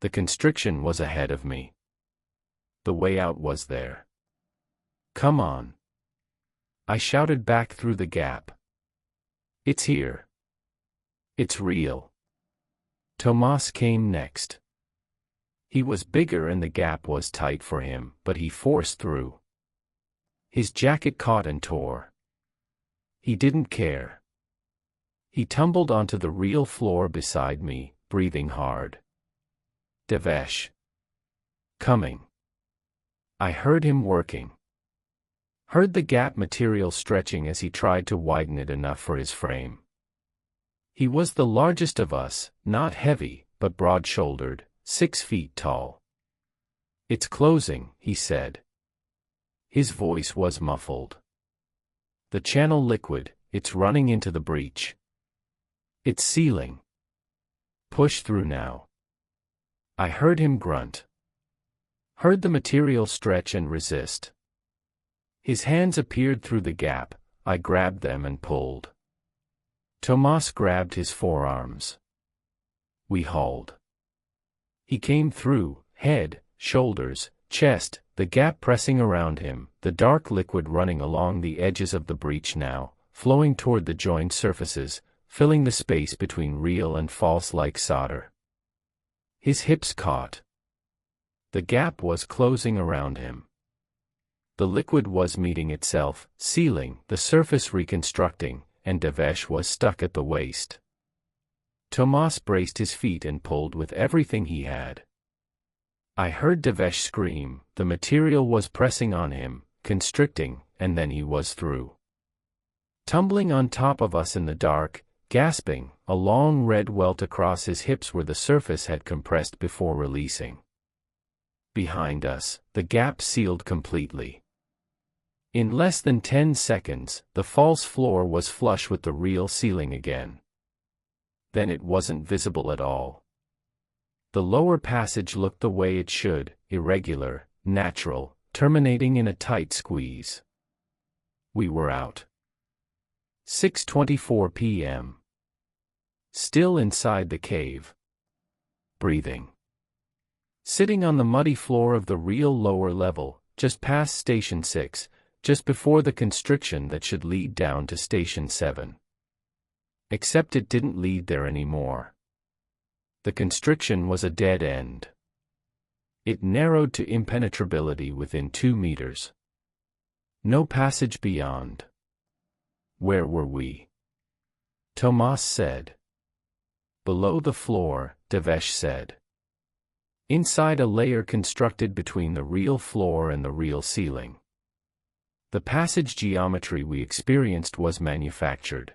The constriction was ahead of me. The way out was there. Come on. I shouted back through the gap. It's here. It's real. Tomas came next. He was bigger and the gap was tight for him, but he forced through. His jacket caught and tore. He didn't care. He tumbled onto the real floor beside me, breathing hard. Devesh. Coming. I heard him working. Heard the gap material stretching as he tried to widen it enough for his frame. He was the largest of us, not heavy, but broad-shouldered, 6 feet tall. It's closing, he said. His voice was muffled. The channel liquid, it's running into the breach. It's sealing. Push through now. I heard him grunt. Heard the material stretch and resist. His hands appeared through the gap. I grabbed them and pulled. Tomas grabbed his forearms. We hauled. He came through, head, shoulders, chest, the gap pressing around him, the dark liquid running along the edges of the breach now, flowing toward the joined surfaces, filling the space between real and false like solder. His hips caught. The gap was closing around him. The liquid was meeting itself, sealing, the surface reconstructing, and Devesh was stuck at the waist. Tomas braced his feet and pulled with everything he had. I heard Devesh scream, the material was pressing on him, constricting, and then he was through. Tumbling on top of us in the dark, gasping, a long red welt across his hips where the surface had compressed before releasing. Behind us, the gap sealed completely. In less than 10 seconds, the false floor was flush with the real ceiling again. Then it wasn't visible at all. The lower passage looked the way it should, irregular, natural, terminating in a tight squeeze. We were out. 6:24 p.m. Still inside the cave. Breathing. Sitting on the muddy floor of the real lower level, just past Station 6, just before the constriction that should lead down to Station 7. Except it didn't lead there anymore. The constriction was a dead end. It narrowed to impenetrability within 2 meters. No passage beyond. Where were we? Tomas said. Below the floor, Devesh said. Inside a layer constructed between the real floor and the real ceiling. The passage geometry we experienced was manufactured.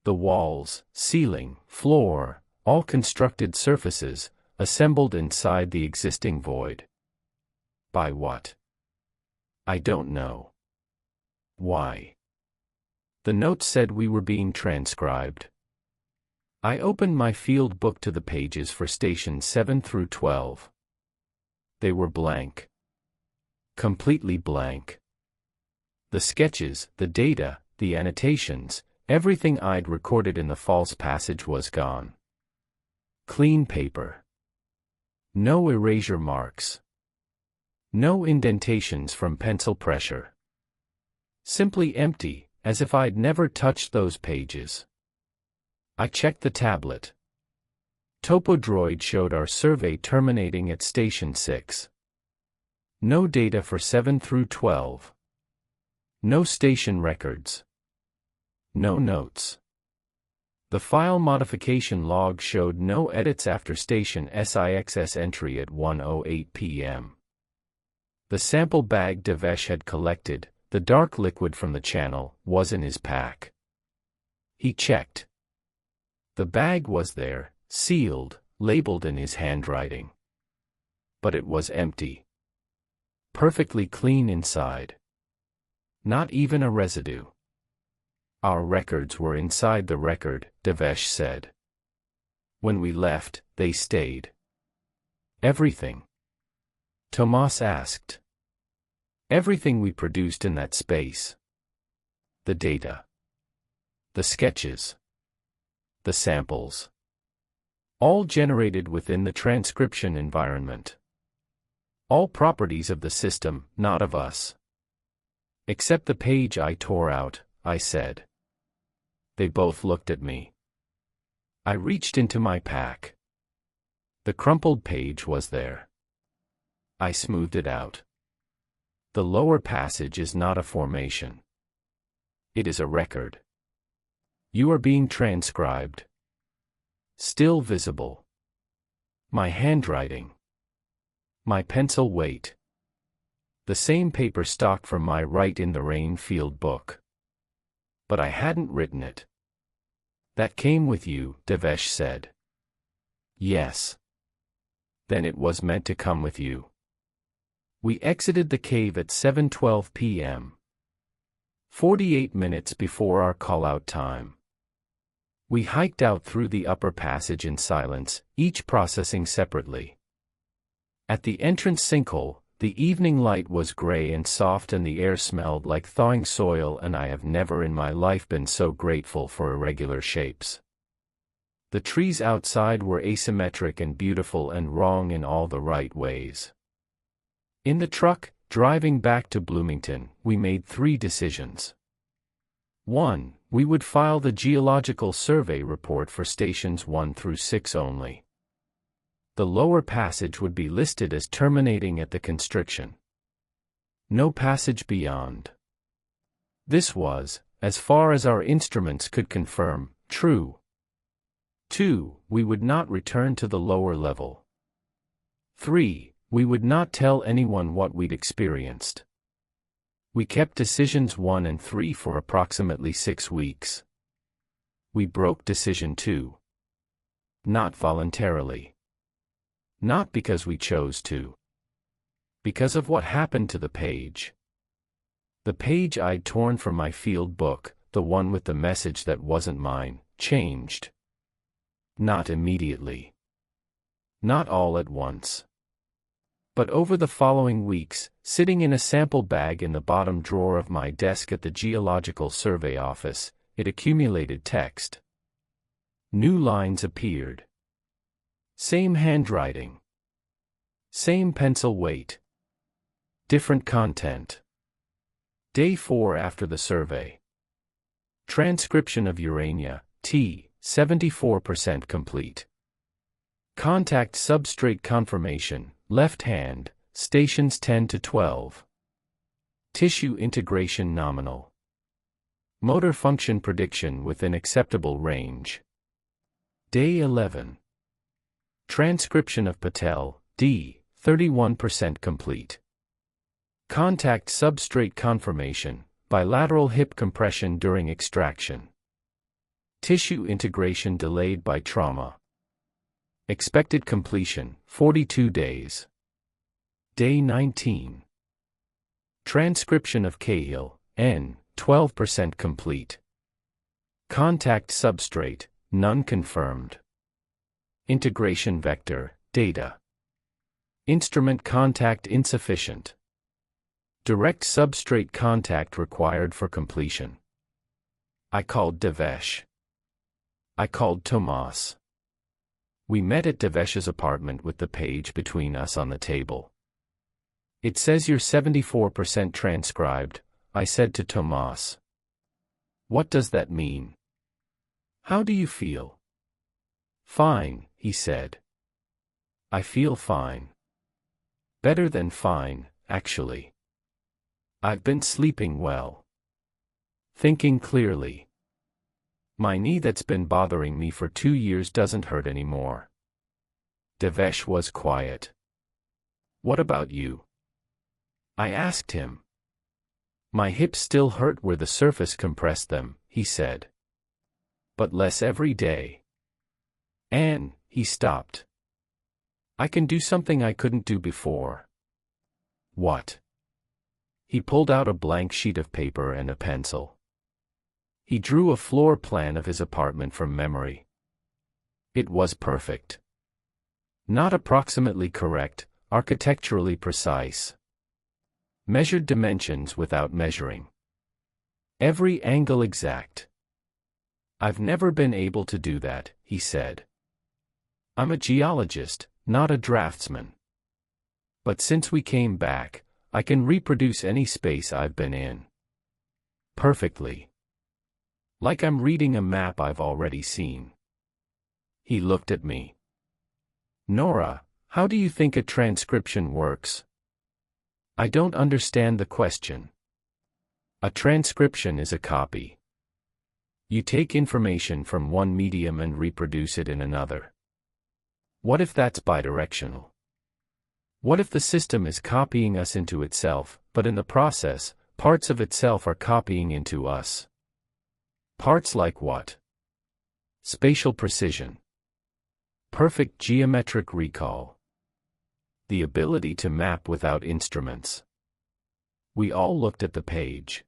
The walls, ceiling, floor, all constructed surfaces, assembled inside the existing void. By what? I don't know. Why? The note said we were being transcribed. I opened my field book to the pages for stations 7 through 12. They were blank. Completely blank. The sketches, the data, the annotations, everything I'd recorded in the false passage was gone. Clean paper. No erasure marks. No indentations from pencil pressure. Simply empty, as if I'd never touched those pages. I checked the tablet. TopoDroid showed our survey terminating at Station 6. No data for 7 through 12. No station records. No notes. The file modification log showed no edits after Station 6's entry at 1:08 p.m. The sample bag Devesh had collected, the dark liquid from the channel, was in his pack. He checked. The bag was there, sealed, labeled in his handwriting. But it was empty. Perfectly clean inside. Not even a residue. Our records were inside the record, Devesh said. When we left, they stayed. Everything? Tomas asked. Everything we produced in that space. The data. The sketches. The samples. All generated within the transcription environment. All properties of the system, not of us. Except the page I tore out, I said. They both looked at me. I reached into my pack. The crumpled page was there. I smoothed it out. The lower passage is not a formation. It is a record. You are being transcribed. Still visible. My handwriting. My pencil weight. The same paper stock from my Write in the Rain field book. But I hadn't written it. That came with you, Devesh said. Yes. Then it was meant to come with you. We exited the cave at 7:12 p.m. 48 minutes before our call-out time. We hiked out through the upper passage in silence, each processing separately. At the entrance sinkhole, the evening light was gray and soft and the air smelled like thawing soil, and I have never in my life been so grateful for irregular shapes. The trees outside were asymmetric and beautiful and wrong in all the right ways. In the truck, driving back to Bloomington, we made 3 decisions. 1. We would file the geological survey report for stations 1 through 6 only. The lower passage would be listed as terminating at the constriction. No passage beyond. This was, as far as our instruments could confirm, true. 2. We would not return to the lower level. 3. We would not tell anyone what we'd experienced. We kept decisions 1 and 3 for approximately 6 weeks. We broke decision 2. Not voluntarily. Not because we chose to. Because of what happened to the page. The page I'd torn from my field book, the one with the message that wasn't mine, changed. Not immediately. Not all at once. But over the following weeks, sitting in a sample bag in the bottom drawer of my desk at the Geological Survey office, it accumulated text. New lines appeared. Same handwriting. Same pencil weight. Different content. Day 4 after the survey. Transcription of Urania, T, 74% complete. Contact substrate confirmation, left hand, stations 10 to 12. Tissue integration nominal. Motor function prediction within acceptable range. Day 11. Transcription of Patel, D, 31% complete. Contact substrate confirmation, bilateral hip compression during extraction. Tissue integration delayed by trauma. Expected completion, 42 days. Day 19. Transcription of Cahill, N, 12% complete. Contact substrate, none confirmed. Integration vector, data. Instrument contact insufficient. Direct substrate contact required for completion. I called Devesh. I called Tomas. We met at Devesh's apartment with the page between us on the table. It says you're 74% transcribed, I said to Tomas. What does that mean? How do you feel? Fine, he said. I feel fine. Better than fine, actually. I've been sleeping well. Thinking clearly. My knee that's been bothering me for 2 years doesn't hurt anymore. Devesh was quiet. What about you? I asked him. My hips still hurt where the surface compressed them, he said. But less every day. And, he stopped. I can do something I couldn't do before. What? He pulled out a blank sheet of paper and a pencil. He drew a floor plan of his apartment from memory. It was perfect. Not approximately correct, architecturally precise. Measured dimensions without measuring. Every angle exact. I've never been able to do that, he said. I'm a geologist, not a draftsman. But since we came back, I can reproduce any space I've been in. Perfectly. Like I'm reading a map I've already seen. He looked at me. Nora, how do you think a transcription works? I don't understand the question. A transcription is a copy. You take information from one medium and reproduce it in another. What if that's bidirectional? What if the system is copying us into itself, but in the process, parts of itself are copying into us? Parts like what? Spatial precision. Perfect geometric recall. The ability to map without instruments. We all looked at the page.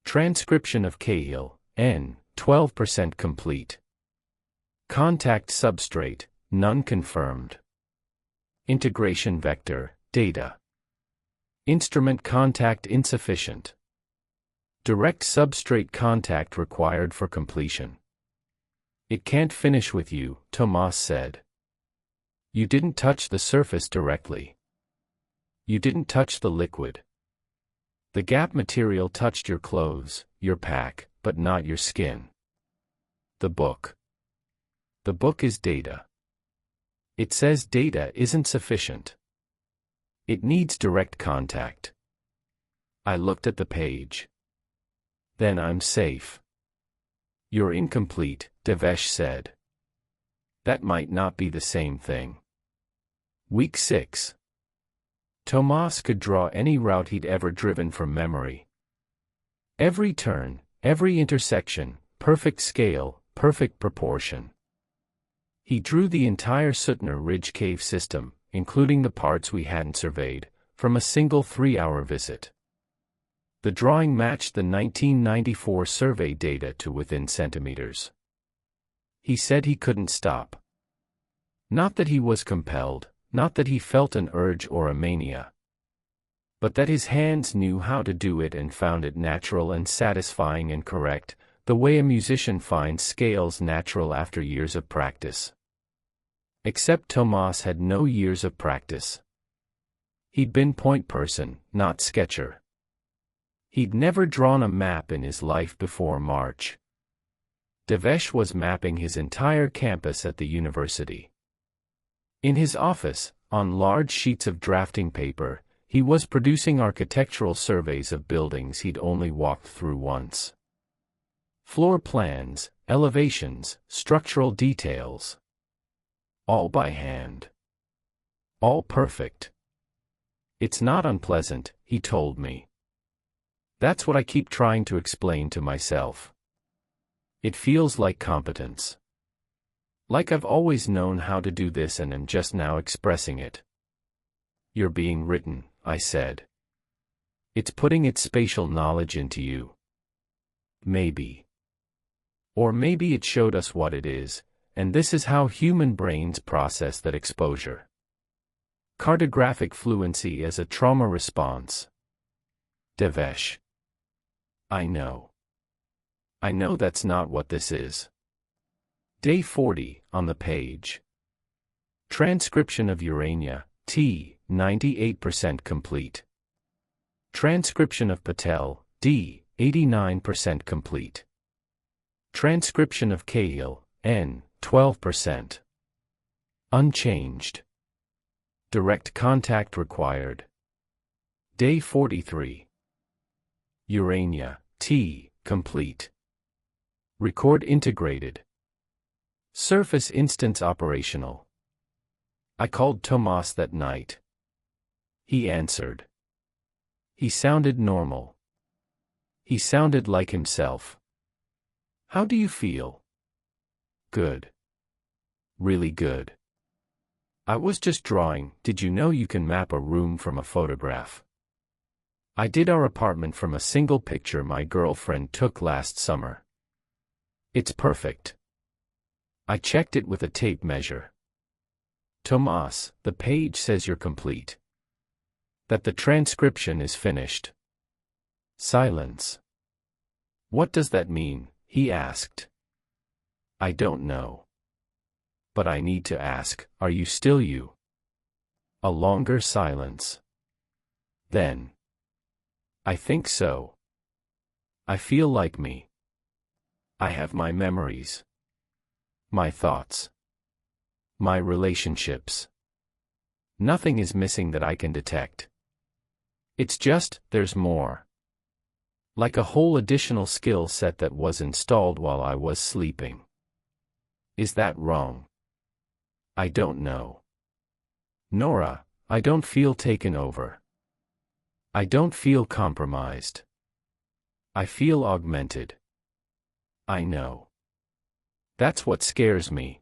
Transcription of Cahill, N, 12% complete. Contact substrate, none confirmed. Integration vector, data. Instrument contact insufficient. Direct substrate contact required for completion. It can't finish with you, Tomas said. You didn't touch the surface directly. You didn't touch the liquid. The gap material touched your clothes, your pack, but not your skin. The book. The book is data. It says data isn't sufficient. It needs direct contact. I looked at the page. Then I'm safe. You're incomplete, Devesh said. That might not be the same thing. Week 6. Tomas could draw any route he'd ever driven from memory. Every turn, every intersection, perfect scale, perfect proportion. He drew the entire Sutner Ridge cave system, including the parts we hadn't surveyed, from a single 3-hour visit. The drawing matched the 1994 survey data to within centimeters. He said he couldn't stop. Not that he was compelled, Not that he felt an urge or a mania, but that his hands knew how to do it and found it natural and satisfying and correct, the way a musician finds scales natural after years of practice. Except Tomas had no years of practice. He'd been point person, not sketcher. He'd never drawn a map in his life before March. Devesh was mapping his entire campus at the university. In his office, on large sheets of drafting paper, he was producing architectural surveys of buildings he'd only walked through once. Floor plans, elevations, structural details. All by hand. All perfect. It's not unpleasant, he told me. That's what I keep trying to explain to myself. It feels like competence. Like I've always known how to do this and am just now expressing it. You're being written, I said. It's putting its spatial knowledge into you. Maybe. Or maybe it showed us what it is, and this is how human brains process that exposure. Cartographic fluency as a trauma response. Devesh. I know. I know that's not what this is. Day 40, on the page. Transcription of Urania, T, 98% complete. Transcription of Patel, D, 89% complete. Transcription of Cahill, N, 12%. Unchanged. Direct contact required. Day 43. Urania, T, complete. Record integrated. Surface instance operational. I called Tomas that night. He answered. He sounded normal. He sounded like himself. How do you feel? Good. Really good. I was just drawing. Did you know you can map a room from a photograph? I did our apartment from a single picture my girlfriend took last summer. It's perfect. I checked it with a tape measure. Tomas, the page says you're complete. That the transcription is finished. Silence. What does that mean? He asked. I don't know. But I need to ask, are you still you? A longer silence. Then. I think so. I feel like me. I have my memories. My thoughts. My relationships. Nothing is missing that I can detect. It's just, there's more. Like a whole additional skill set that was installed while I was sleeping. Is that wrong? I don't know. Nora, I don't feel taken over. I don't feel compromised. I feel augmented. I know. That's what scares me.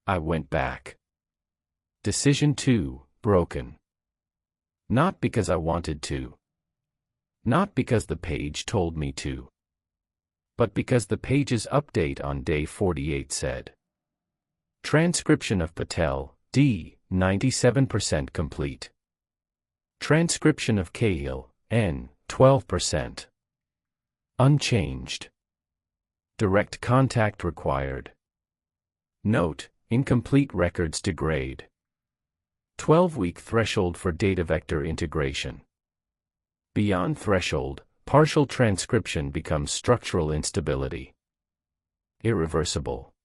I went back. Decision 2, broken. Not because I wanted to. Not because the page told me to. But because the page's update on day 48 said. Transcription of Patel, D, 97% complete. Transcription of Cahill, N, 12%. Unchanged. Direct contact required. Note, incomplete records degrade. 12-week threshold for data vector integration. Beyond threshold, partial transcription becomes structural instability. Irreversible.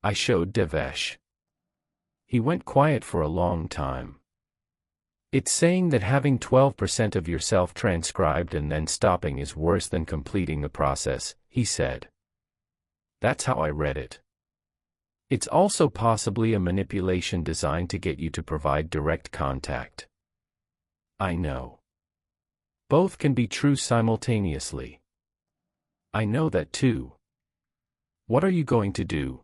I showed Devesh. He went quiet for a long time. It's saying that having 12% of yourself transcribed and then stopping is worse than completing the process, he said. That's how I read it. It's also possibly a manipulation designed to get you to provide direct contact. I know. Both can be true simultaneously. I know that too. What are you going to do?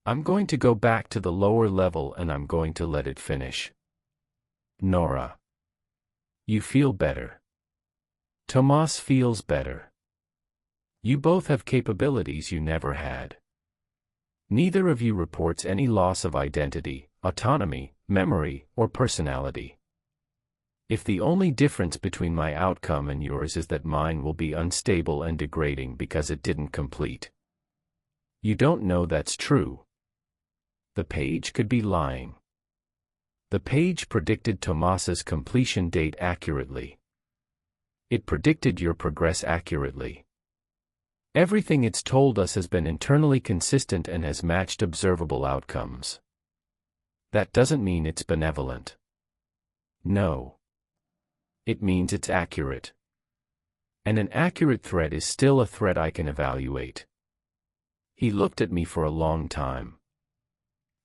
I'm going to go back to the lower level and I'm going to let it finish. Nora. You feel better. Tomas feels better. You both have capabilities you never had. Neither of you reports any loss of identity, autonomy, memory, or personality. If the only difference between my outcome and yours is that mine will be unstable and degrading because it didn't complete. You don't know that's true. The page could be lying. The page predicted Tomas's completion date accurately. It predicted your progress accurately. Everything it's told us has been internally consistent and has matched observable outcomes. That doesn't mean it's benevolent. No. It means it's accurate. And an accurate threat is still a threat I can evaluate. He looked at me for a long time.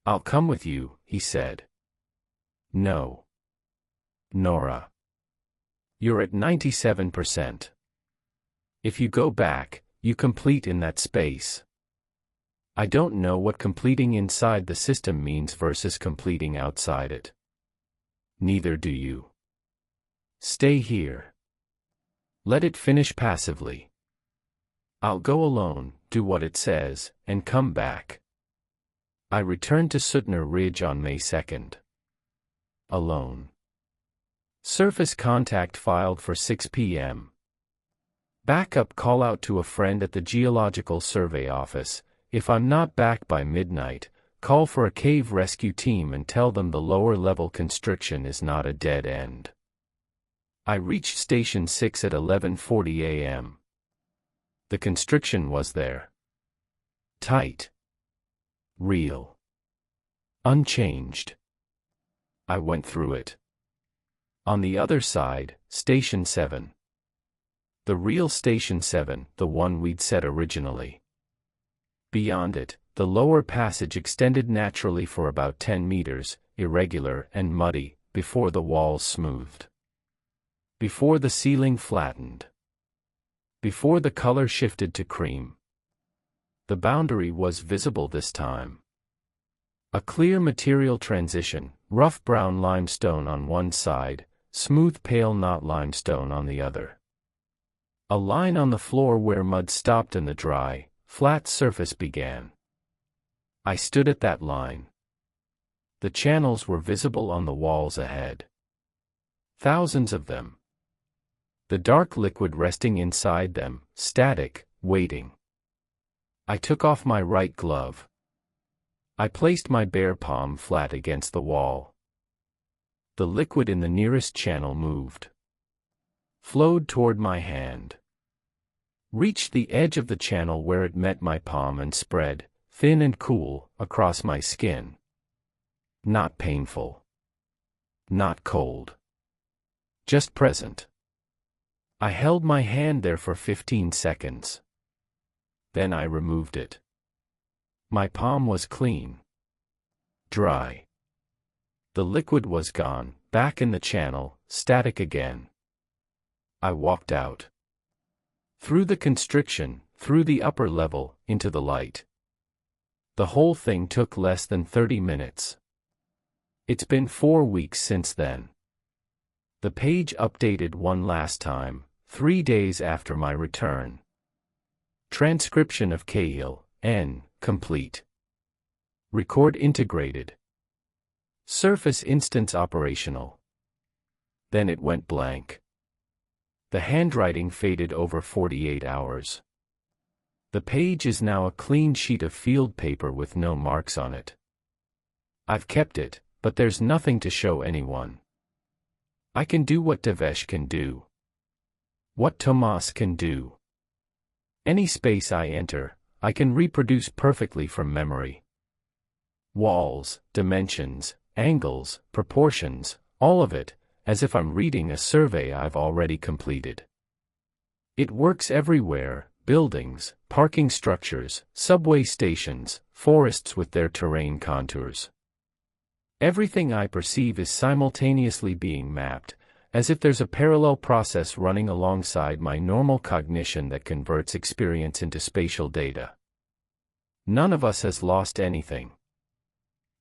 I'll come with you, he said. No. Nora. You're at 97%. If you go back, you complete in that space. I don't know what completing inside the system means versus completing outside it. Neither do you. Stay here. Let it finish passively. I'll go alone, do what it says, and come back. I returned to Sutner Ridge on May 2nd. Alone. Surface contact filed for 6 p.m. Backup call out to a friend at the Geological Survey office. If I'm not back by midnight, call for a cave rescue team and tell them the lower level constriction is not a dead end. I reached Station 6 at 11:40 a.m. The constriction was there. Tight. Real. Unchanged. I went through it. On the other side, Station 7. The real Station 7, the one we'd set originally. Beyond it, the lower passage extended naturally for about 10 meters, irregular and muddy, before the walls smoothed. Before the ceiling flattened. Before the color shifted to cream. The boundary was visible this time. A clear material transition, rough brown limestone on one side, smooth pale knot limestone on the other. A line on the floor where mud stopped and the dry, flat surface began. I stood at that line. The channels were visible on the walls ahead. Thousands of them. The dark liquid resting inside them, static, waiting. I took off my right glove. I placed my bare palm flat against the wall. The liquid in the nearest channel moved. Flowed toward my hand. Reached the edge of the channel where it met my palm and spread, thin and cool, across my skin. Not painful. Not cold. Just present. I held my hand there for 15 seconds. Then I removed it. My palm was clean. Dry. The liquid was gone, back in the channel, static again. I walked out. Through the constriction, through the upper level, into the light. The whole thing took less than 30 minutes. It's been 4 weeks since then. The page updated one last time, 3 days after my return. Transcription of Cahill, N, complete. Record integrated. Surface instance operational. Then it went blank. The handwriting faded over 48 hours. The page is now a clean sheet of field paper with no marks on it. I've kept it, but there's nothing to show anyone. I can do what Devesh can do. What Tomas can do. Any space I enter, I can reproduce perfectly from memory. Walls, dimensions, angles, proportions, all of it, as if I'm reading a survey I've already completed. It works everywhere, buildings, parking structures, subway stations, forests with their terrain contours. Everything I perceive is simultaneously being mapped, as if there's a parallel process running alongside my normal cognition that converts experience into spatial data. None of us has lost anything.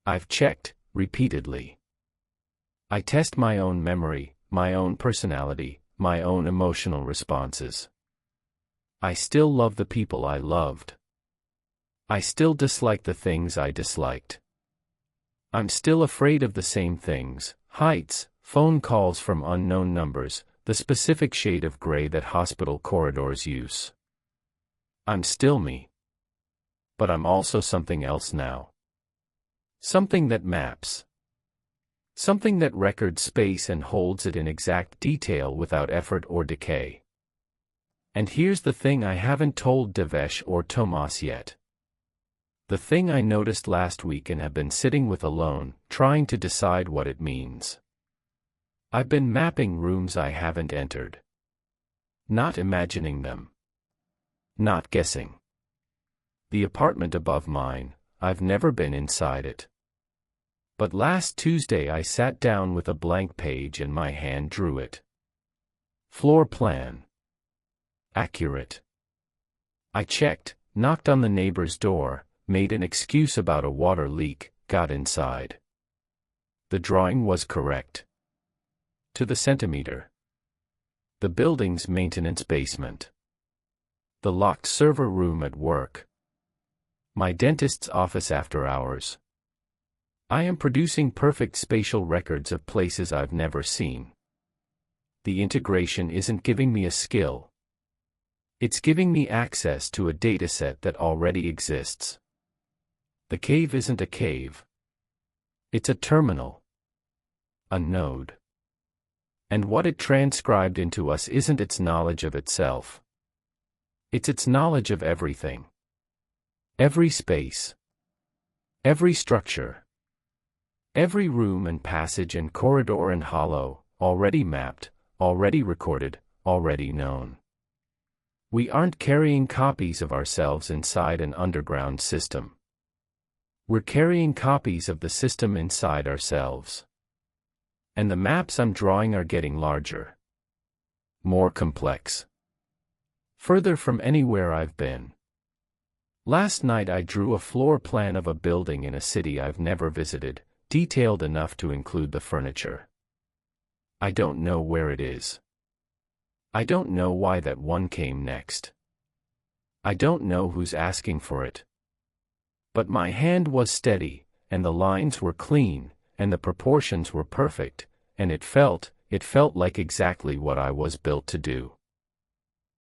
I've checked, repeatedly. I test my own memory, my own personality, my own emotional responses. I still love the people I loved. I still dislike the things I disliked. I'm still afraid of the same things: heights, phone calls from unknown numbers, the specific shade of gray that hospital corridors use. I'm still me. But I'm also something else now. Something that maps. Something that records space and holds it in exact detail without effort or decay. And here's the thing I haven't told Devesh or Tomas yet. The thing I noticed last week and have been sitting with alone, trying to decide what it means. I've been mapping rooms I haven't entered. Not imagining them. Not guessing. The apartment above mine, I've never been inside it. But last Tuesday I sat down with a blank page and my hand drew it. Floor plan. Accurate. I checked, knocked on the neighbor's door, made an excuse about a water leak, got inside. The drawing was correct. To the centimeter. The building's maintenance basement. The locked server room at work. My dentist's office after hours. I am producing perfect spatial records of places I've never seen. The integration isn't giving me a skill. It's giving me access to a dataset that already exists. The cave isn't a cave. It's a terminal. A node. And what it transcribed into us isn't its knowledge of itself. It's its knowledge of everything. Every space. Every structure. Every room and passage and corridor and hollow, already mapped, already recorded, already known. We aren't carrying copies of ourselves inside an underground system. We're carrying copies of the system inside ourselves. And the maps I'm drawing are getting larger. More complex. Further from anywhere I've been. Last night I drew a floor plan of a building in a city I've never visited, detailed enough to include the furniture. I don't know where it is. I don't know why that one came next. I don't know who's asking for it. But my hand was steady, and the lines were clean, and the proportions were perfect, and it felt like exactly what I was built to do.